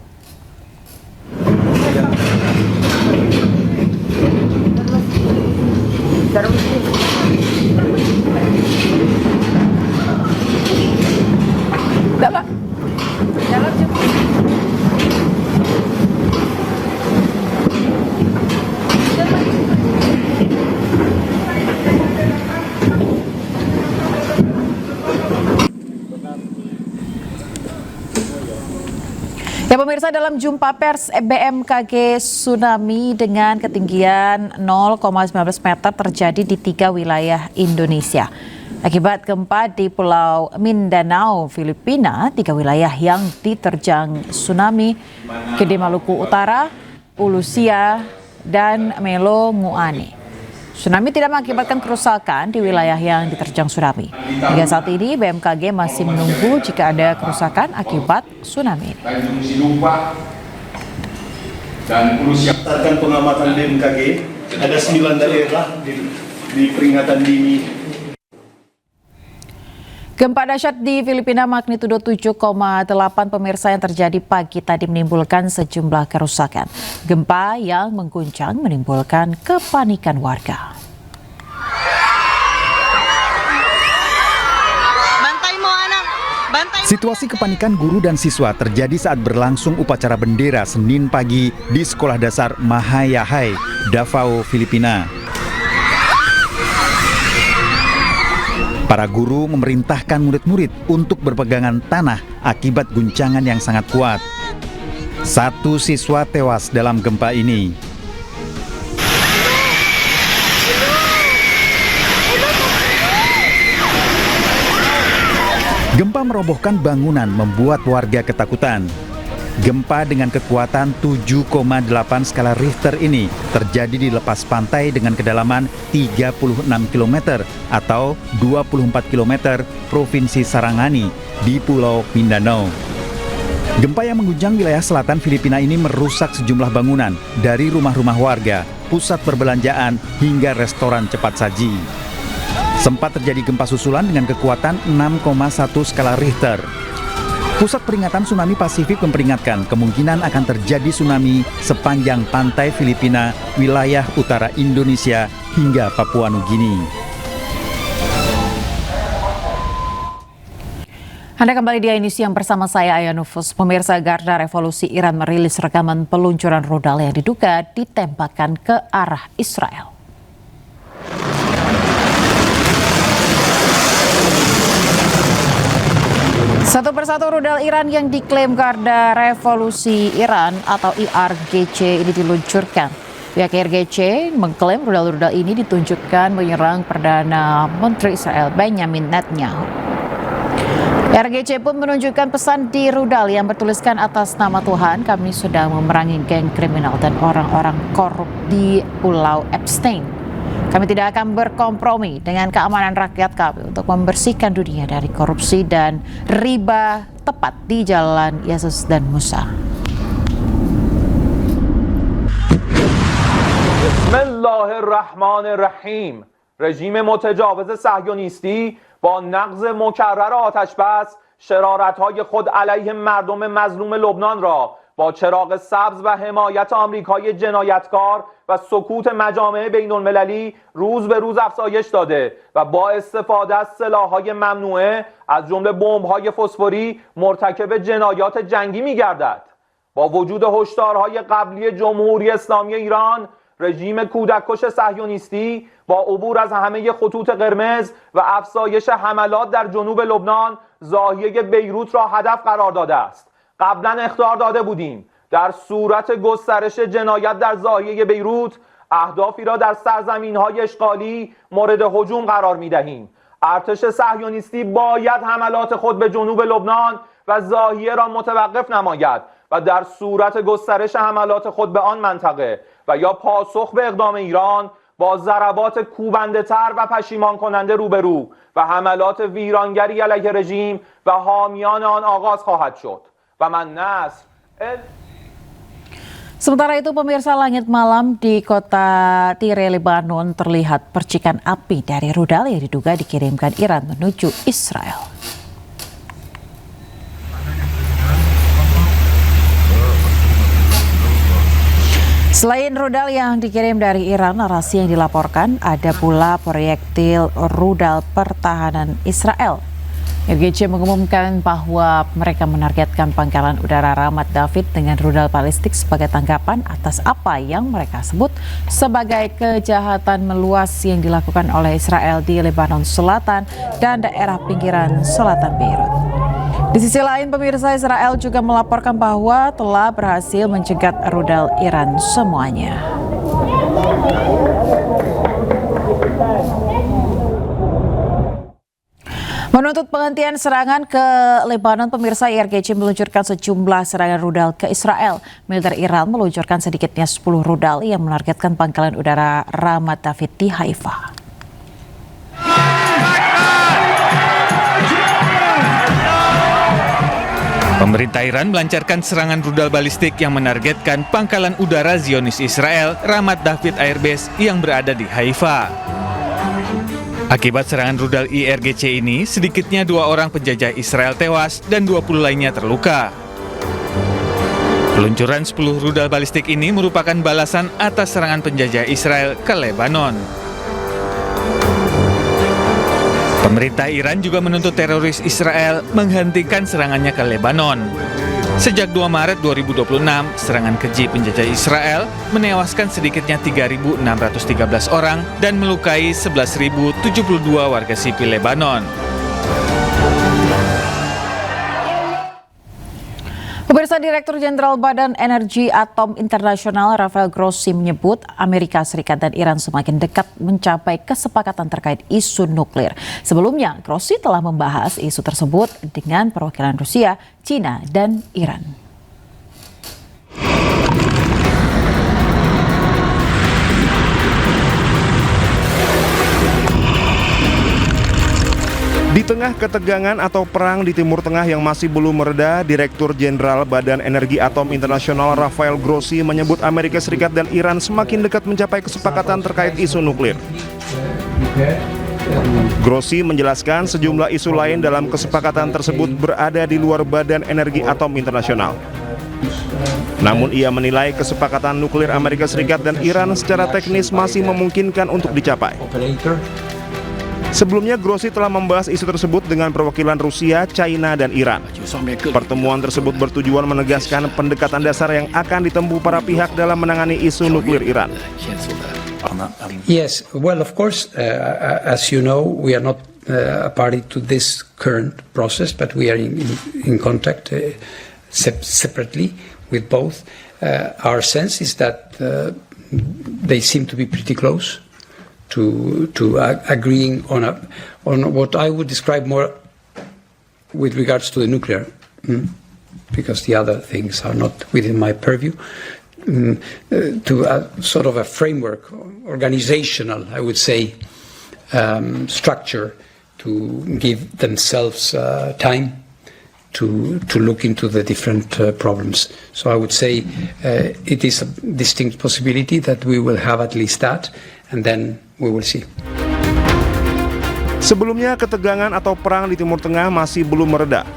Ya pemirsa, dalam jumpa pers BMKG, tsunami dengan ketinggian 0,19 meter terjadi di 3 wilayah Indonesia. Akibat gempa di Pulau Mindanao, Filipina, 3 wilayah yang diterjang tsunami, Gede Maluku Utara, Ulusia, dan Melo Nguani. Tsunami tidak mengakibatkan kerusakan di wilayah yang diterjang tsunami. Hingga saat ini, BMKG masih menunggu jika ada kerusakan akibat tsunami.
Berdasarkan pengamatan BMKG, ada 9 daerah di peringatan dini.
Gempa dahsyat di Filipina magnitudo 7,8 pemirsa yang terjadi pagi tadi menimbulkan sejumlah kerusakan. Gempa yang mengguncang menimbulkan kepanikan warga.
Situasi kepanikan guru dan siswa terjadi saat berlangsung upacara bendera Senin pagi di Sekolah Dasar Mahayahai, Davao, Filipina. Para guru memerintahkan murid-murid untuk berpegangan tanah akibat guncangan yang sangat kuat. 1 siswa tewas dalam gempa ini. Gempa merobohkan bangunan membuat warga ketakutan. Gempa dengan kekuatan 7,8 skala Richter ini terjadi di lepas pantai dengan kedalaman 36 km atau 24 km Provinsi Sarangani di Pulau Mindanao. Gempa yang mengguncang wilayah selatan Filipina ini merusak sejumlah bangunan dari rumah-rumah warga, pusat perbelanjaan, hingga restoran cepat saji. Sempat terjadi gempa susulan dengan kekuatan 6,1 skala Richter. Pusat Peringatan Tsunami Pasifik memperingatkan kemungkinan akan terjadi tsunami sepanjang pantai Filipina, wilayah utara Indonesia, hingga Papua Nugini.
Anda kembali di Ainus yang bersama saya Aya Nufus. Pemirsa, Garda Revolusi Iran merilis rekaman peluncuran rudal yang diduga ditembakkan ke arah Israel. Satu persatu rudal Iran yang diklaim Garda Revolusi Iran atau IRGC ini diluncurkan. Pihak IRGC mengklaim rudal-rudal ini ditunjukkan menyerang Perdana Menteri Israel Benjamin Netanyahu. IRGC pun menunjukkan pesan di rudal yang bertuliskan atas nama Tuhan, kami sedang memerangi geng kriminal dan orang-orang korup di Pulau Epstein. Kami tidak akan berkompromi dengan keamanan rakyat kami untuk membersihkan dunia dari korupsi dan riba tepat di jalan Yesus dan Musa.
Bismillahirrahmanirrahim. رژیم متجاوز صهیونیستی با نقض مکرر آتش بس شرارت‌های خود علیه مردم مظلوم لبنان را با چراغ سبز و حمایت آمریکای جنایتکار و سکوت مجامع بین‌المللی روز به روز افزایش داده و با استفاده از سلاح‌های ممنوعه از جمله بمب‌های فسفوری مرتکب جنایات جنگی می‌گردد. با وجود هشدارهای قبلی جمهوری اسلامی ایران، رژیم کودککش صهیونیستی با عبور از همه خطوط قرمز و افزایش حملات در جنوب لبنان ضاحیه بیروت را هدف قرار داده است. قبلا اخطار داده بودیم در صورت گسترش جنایت در ضاحیه بیروت اهدافی را در سرزمین‌های اشغالی مورد هجوم قرار می‌دهیم. ارتش صهیونیستی باید حملات خود به جنوب لبنان و ضاحیه را متوقف نماید و در صورت گسترش حملات خود به آن منطقه و یا پاسخ به اقدام ایران با ضربات کوبنده‌تر و پشیمان کننده روبرو و حملات ویرانگری علیه رژیم و حامیان آن آغاز خواهد شد و من نصر
Sementara itu, pemirsa, langit malam di kota Tire, Lebanon terlihat percikan api dari rudal yang diduga dikirimkan Iran menuju Israel. Selain rudal yang dikirim dari Iran, narasi yang dilaporkan ada pula proyektil rudal pertahanan Israel. IRGC mengumumkan bahwa mereka menargetkan pangkalan udara Ramat David dengan rudal balistik sebagai tanggapan atas apa yang mereka sebut sebagai kejahatan meluas yang dilakukan oleh Israel di Lebanon Selatan dan daerah pinggiran selatan Beirut. Di sisi lain, pemirsa, Israel juga melaporkan bahwa telah berhasil mencegat rudal Iran semuanya. Menuntut penghentian serangan ke Lebanon, pemirsa, IRGC meluncurkan sejumlah serangan rudal ke Israel. Militer Iran meluncurkan sedikitnya 10 rudal yang menargetkan pangkalan udara Ramat David di Haifa.
Pemerintah Iran melancarkan serangan rudal balistik yang menargetkan pangkalan udara Zionis Israel Ramat David Air Base yang berada di Haifa. Akibat serangan rudal IRGC ini, sedikitnya 2 orang penjajah Israel tewas dan 20 lainnya terluka. Peluncuran 10 rudal balistik ini merupakan balasan atas serangan penjajah Israel ke Lebanon. Pemerintah Iran juga menuntut teroris Israel menghentikan serangannya ke Lebanon. Sejak 2 Maret 2026, serangan keji penjajah Israel menewaskan sedikitnya 3.613 orang dan melukai 11.072 warga sipil Lebanon.
Pemirsa, Direktur Jenderal Badan Energi Atom Internasional Rafael Grossi menyebut Amerika Serikat dan Iran semakin dekat mencapai kesepakatan terkait isu nuklir. Sebelumnya, Grossi telah membahas isu tersebut dengan perwakilan Rusia, China, dan Iran.
Di tengah ketegangan atau perang di Timur Tengah yang masih belum mereda, Direktur Jenderal Badan Energi Atom Internasional Rafael Grossi menyebut Amerika Serikat dan Iran semakin dekat mencapai kesepakatan terkait isu nuklir. Grossi menjelaskan sejumlah isu lain dalam kesepakatan tersebut berada di luar Badan Energi Atom Internasional. Namun ia menilai kesepakatan nuklir Amerika Serikat dan Iran secara teknis masih memungkinkan untuk dicapai. Sebelumnya, Grossi telah membahas isu tersebut dengan perwakilan Rusia, China, dan Iran. Pertemuan tersebut bertujuan menegaskan pendekatan dasar yang akan ditempuh para pihak dalam menangani isu nuklir Iran.
Yes, well, of course, as you know, we are not a party to this current process, but we are in contact separately with both. Our sense is that they seem to be pretty close to agreeing on what I would describe more with regards to the nuclear, because the other things are not within my purview, to a sort of a framework, organizational, I would say, structure to give themselves time to look into the different problems. So I would say it is a distinct possibility that we will have at least that, and then we will see.
Sebelumnya, ketegangan atau perang di Timur Tengah masih belum mereda.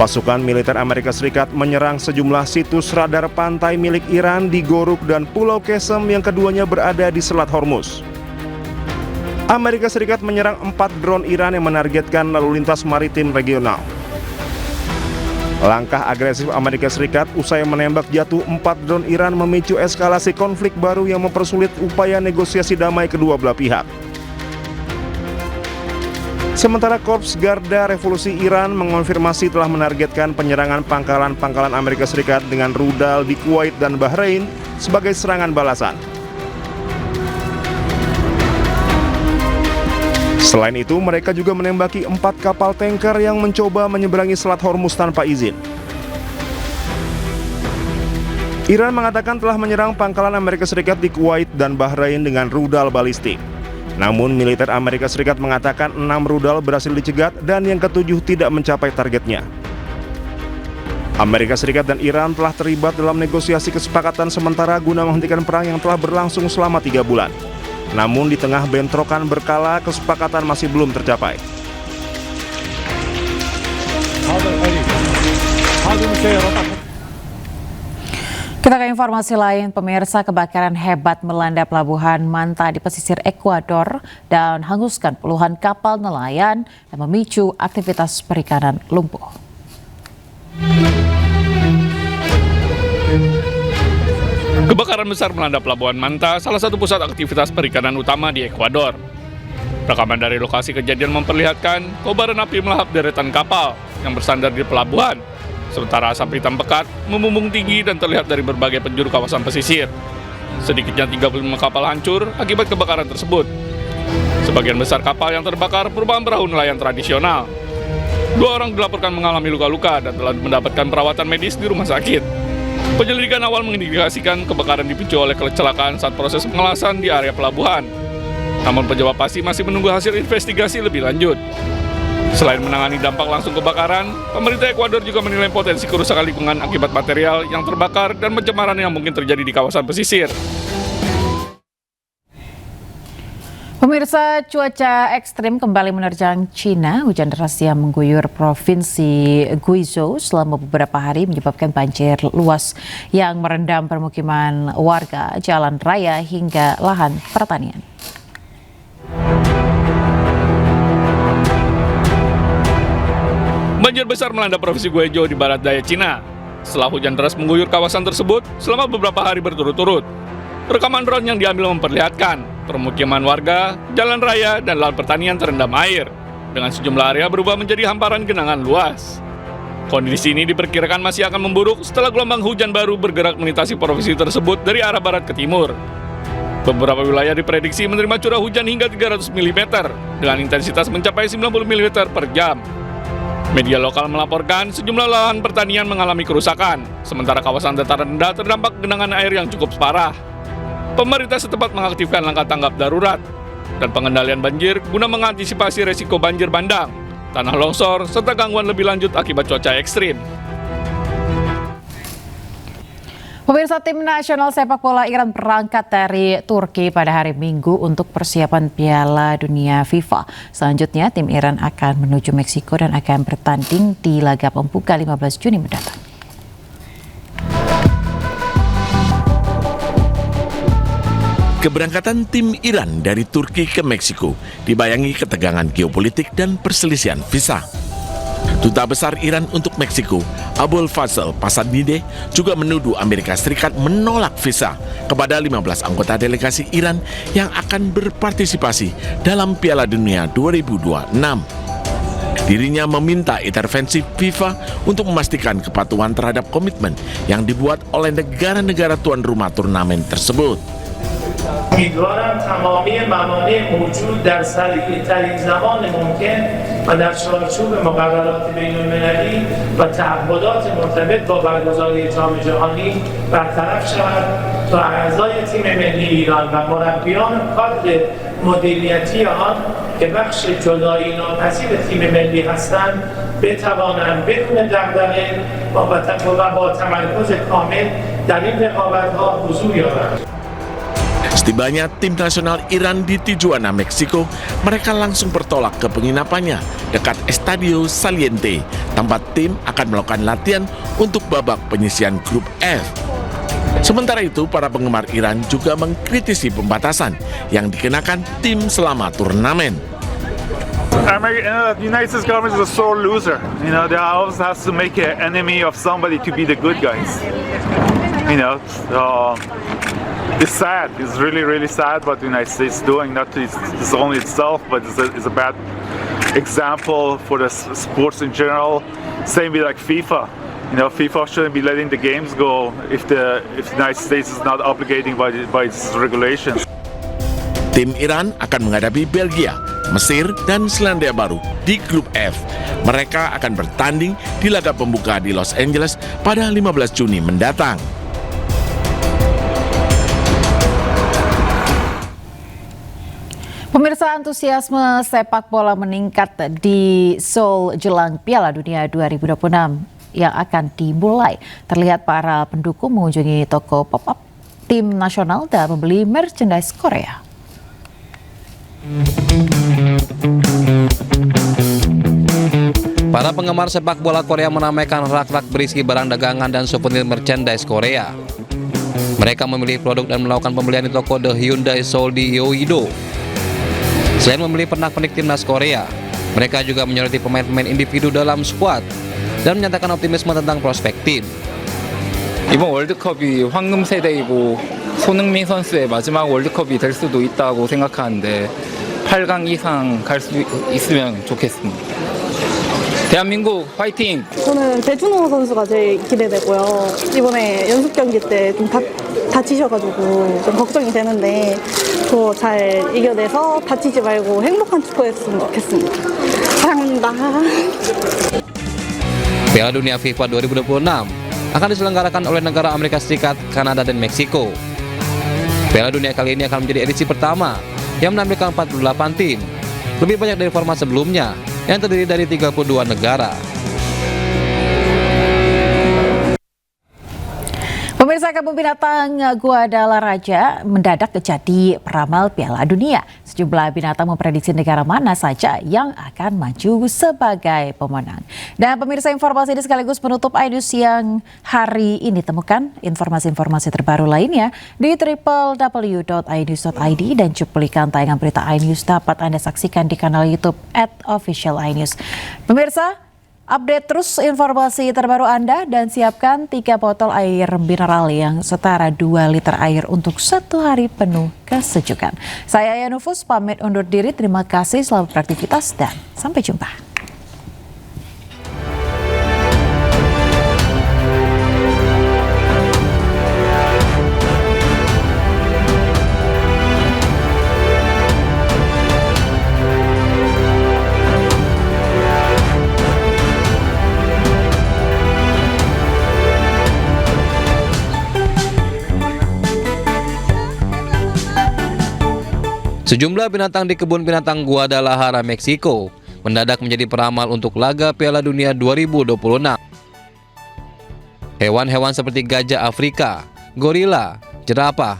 Pasukan militer Amerika Serikat menyerang sejumlah situs radar pantai milik Iran di Goruk dan Pulau Qesem yang keduanya berada di Selat Hormuz. Amerika Serikat menyerang 4 drone Iran yang menargetkan lalu lintas maritim regional. Langkah agresif Amerika Serikat usai menembak jatuh 4 drone Iran memicu eskalasi konflik baru yang mempersulit upaya negosiasi damai kedua belah pihak. Sementara Korps Garda Revolusi Iran mengonfirmasi telah menargetkan penyerangan pangkalan-pangkalan Amerika Serikat dengan rudal di Kuwait dan Bahrain sebagai serangan balasan. Selain itu, mereka juga menembaki 4 kapal tanker yang mencoba menyeberangi Selat Hormuz tanpa izin. Iran mengatakan telah menyerang pangkalan Amerika Serikat di Kuwait dan Bahrain dengan rudal balistik. Namun, militer Amerika Serikat mengatakan 6 rudal berhasil dicegat dan yang ke-7 tidak mencapai targetnya. Amerika Serikat dan Iran telah terlibat dalam negosiasi kesepakatan sementara guna menghentikan perang yang telah berlangsung selama 3 bulan. Namun di tengah bentrokan berkala, kesepakatan masih belum tercapai.
Kita ke informasi lain, pemirsa, kebakaran hebat melanda pelabuhan Manta di pesisir Ekuador dan hanguskan puluhan kapal nelayan dan memicu aktivitas perikanan lumpuh.
Kebakaran besar melanda Pelabuhan Manta, salah satu pusat aktivitas perikanan utama di Ekuador. Rekaman dari lokasi kejadian memperlihatkan kobaran api melahap deretan kapal yang bersandar di pelabuhan, sementara asap hitam pekat membumbung tinggi dan terlihat dari berbagai penjuru kawasan pesisir. Sedikitnya 35 kapal hancur akibat kebakaran tersebut. Sebagian besar kapal yang terbakar merupakan perahu nelayan tradisional. 2 orang dilaporkan mengalami luka-luka dan telah mendapatkan perawatan medis di rumah sakit. Penyelidikan awal mengindikasikan kebakaran dipicu oleh kecelakaan saat proses pengelasan di area pelabuhan. Namun penyebab pasti masih menunggu hasil investigasi lebih lanjut. Selain menangani dampak langsung kebakaran, pemerintah Ekuador juga menilai potensi kerusakan lingkungan akibat material yang terbakar dan pencemaran yang mungkin terjadi di kawasan pesisir.
Pemirsa, cuaca ekstrim kembali menerjang Cina. Hujan deras yang mengguyur provinsi Guizhou selama beberapa hari menyebabkan banjir luas yang merendam permukiman warga, jalan raya hingga lahan pertanian.
Banjir besar melanda provinsi Guizhou di barat daya Cina. Setelah hujan deras mengguyur kawasan tersebut selama beberapa hari berturut-turut. Rekaman drone yang diambil memperlihatkan permukiman warga, jalan raya, dan lahan pertanian terendam air, dengan sejumlah area berubah menjadi hamparan genangan luas. Kondisi ini diperkirakan masih akan memburuk setelah gelombang hujan baru bergerak melintasi provinsi tersebut dari arah barat ke timur. Beberapa wilayah diprediksi menerima curah hujan hingga 300 mm, dengan intensitas mencapai 90 mm per jam. Media lokal melaporkan sejumlah lahan pertanian mengalami kerusakan, sementara kawasan dataran rendah terdampak genangan air yang cukup parah. Pemerintah setempat mengaktifkan langkah tanggap darurat dan pengendalian banjir guna mengantisipasi resiko banjir bandang, tanah longsor, serta gangguan lebih lanjut akibat cuaca ekstrim.
Pemirsa, tim nasional sepak bola Iran berangkat dari Turki pada hari Minggu untuk persiapan Piala Dunia FIFA. Selanjutnya, tim Iran akan menuju Meksiko dan akan bertanding di laga pembuka 15 Juni mendatang.
Keberangkatan tim Iran dari Turki ke Meksiko dibayangi ketegangan geopolitik dan perselisihan visa. Duta Besar Iran untuk Meksiko, Abul Fazl Pasadnideh, juga menuduh Amerika Serikat menolak visa kepada 15 anggota delegasi Iran yang akan berpartisipasi dalam Piala Dunia 2026. Dirinya meminta intervensi FIFA untuk memastikan kepatuhan terhadap komitmen yang dibuat oleh negara-negara tuan rumah turnamen tersebut.
امیدوارم تمامی موانع موجود در سریع‌ترین زمان ممکن و در چارچوب مقررات بین‌المللی و تعهدات مرتبط با برگزاری جام جهانی برطرف شود تا اعضای تیم ملی ایران و مربیان کادر مدیریتی آن که بخش جدایی ناپذیر تیم ملی هستند بتوانند بدون دغدغه و با تمرکز کامل در این رقابت‌ها حضور یابند.
Setibanya tim nasional Iran di Tijuana, Meksiko, mereka langsung bertolak ke penginapannya dekat Estadio Saliente, tempat tim akan melakukan latihan untuk babak penyisian grup F. Sementara itu, para penggemar Iran juga mengkritisi pembatasan yang dikenakan tim selama turnamen.
The United States government is a sore loser. They always has to make an enemy of somebody to be the good guys. It's sad. It's really, really sad what the United States is doing. Not it's only itself, but it's a bad example for the sports in general. Same with like FIFA. FIFA shouldn't be letting the games go if the United States is not obligating by its regulations.
Tim Iran akan menghadapi Belgia, Mesir, dan Selandia Baru di grup F. Mereka akan bertanding di laga pembuka di Los Angeles pada 15 Juni mendatang.
Pemirsa, antusiasme sepak bola meningkat di Seoul jelang Piala Dunia 2026 yang akan dimulai. Terlihat para pendukung mengunjungi toko pop-up tim nasional dan membeli merchandise Korea.
Para penggemar sepak bola Korea meramaikan rak-rak berisi barang dagangan dan souvenir merchandise Korea. Mereka memilih produk dan melakukan pembelian di toko The Hyundai Seoul di Yeouido. Selain membeli pernak-pernik timnas Korea, mereka juga menyoroti pemain-pemain individu dalam skuad dan menyatakan optimisme tentang prospek tim.
이번 월드컵이 황금 세대이고 손흥민 선수의 마지막 월드컵이 될 수도 있다고 생각하는데 8강 이상 갈 수 있으면 좋겠습니다. 대한민국 화이팅!
저는 배준호 선수가 제일 기대되고요. 이번에 연습 경기 때 좀 다치셔가지고 좀 걱정이 되는데 더 잘 이겨내서 다치지 말고 행복한 축구했으면 좋겠습니다. 사랑합니다.
Piala Dunia FIFA 2026 akan diselenggarakan oleh negara Amerika Serikat, Kanada, dan Meksiko. Piala Dunia kali ini akan menjadi edisi pertama yang menampilkan 48 tim, lebih banyak dari format sebelumnya yang terdiri dari 32 negara.
Pemirsa, kebun binatang Guadalajara mendadak jadi peramal Piala Dunia. Sejumlah binatang memprediksi negara mana saja yang akan maju sebagai pemenang. Dan pemirsa, informasi ini sekaligus penutup iNews yang hari ini. Temukan informasi-informasi terbaru lainnya di www.inews.id dan cuplikan tayangan berita iNews dapat Anda saksikan di kanal YouTube @officialinews. Pemirsa, update terus informasi terbaru Anda dan siapkan 3 botol air mineral yang setara 2 liter air untuk 1 hari penuh kesejukan. Saya Yanufus pamit undur diri, terima kasih, selamat beraktivitas dan sampai jumpa.
Sejumlah binatang di kebun binatang Guadalajara, Meksiko mendadak menjadi peramal untuk laga Piala Dunia 2026. Hewan-hewan seperti gajah Afrika, gorila, jerapah,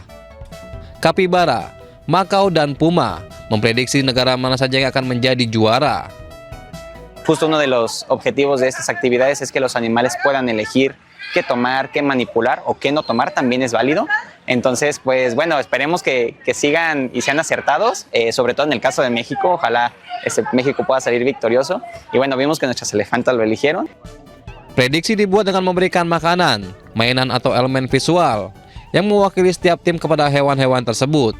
kapibara, makau, dan puma memprediksi negara mana saja yang akan menjadi juara.
Justo uno de los objetivos de estas actividades es que los animales puedan elegir qué tomar, qué manipular o qué no tomar, también es válido. Entonces, pues bueno, esperemos que sigan y sean acertados, sobre todo en el caso de México. Ojalá México pueda salir victorioso. Y bueno, vimos que nuestras elefantas lo eligieron.
Prediksi dibuat dengan memberikan makanan, mainan atau elemen visual yang mewakili setiap tim kepada hewan-hewan tersebut.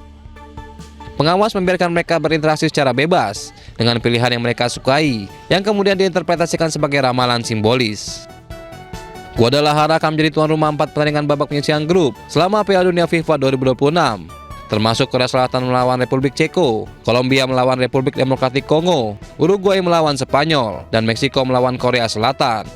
Pengawas membiarkan mereka berinteraksi secara bebas dengan pilihan yang mereka sukai, yang kemudian diinterpretasikan sebagai ramalan simbolis. Guadalajara akan menjadi tuan rumah 4 pertandingan babak penyisihan grup selama Piala Dunia FIFA 2026, termasuk Korea Selatan melawan Republik Ceko, Kolombia melawan Republik Demokratik Kongo, Uruguay melawan Spanyol, dan Meksiko melawan Korea Selatan.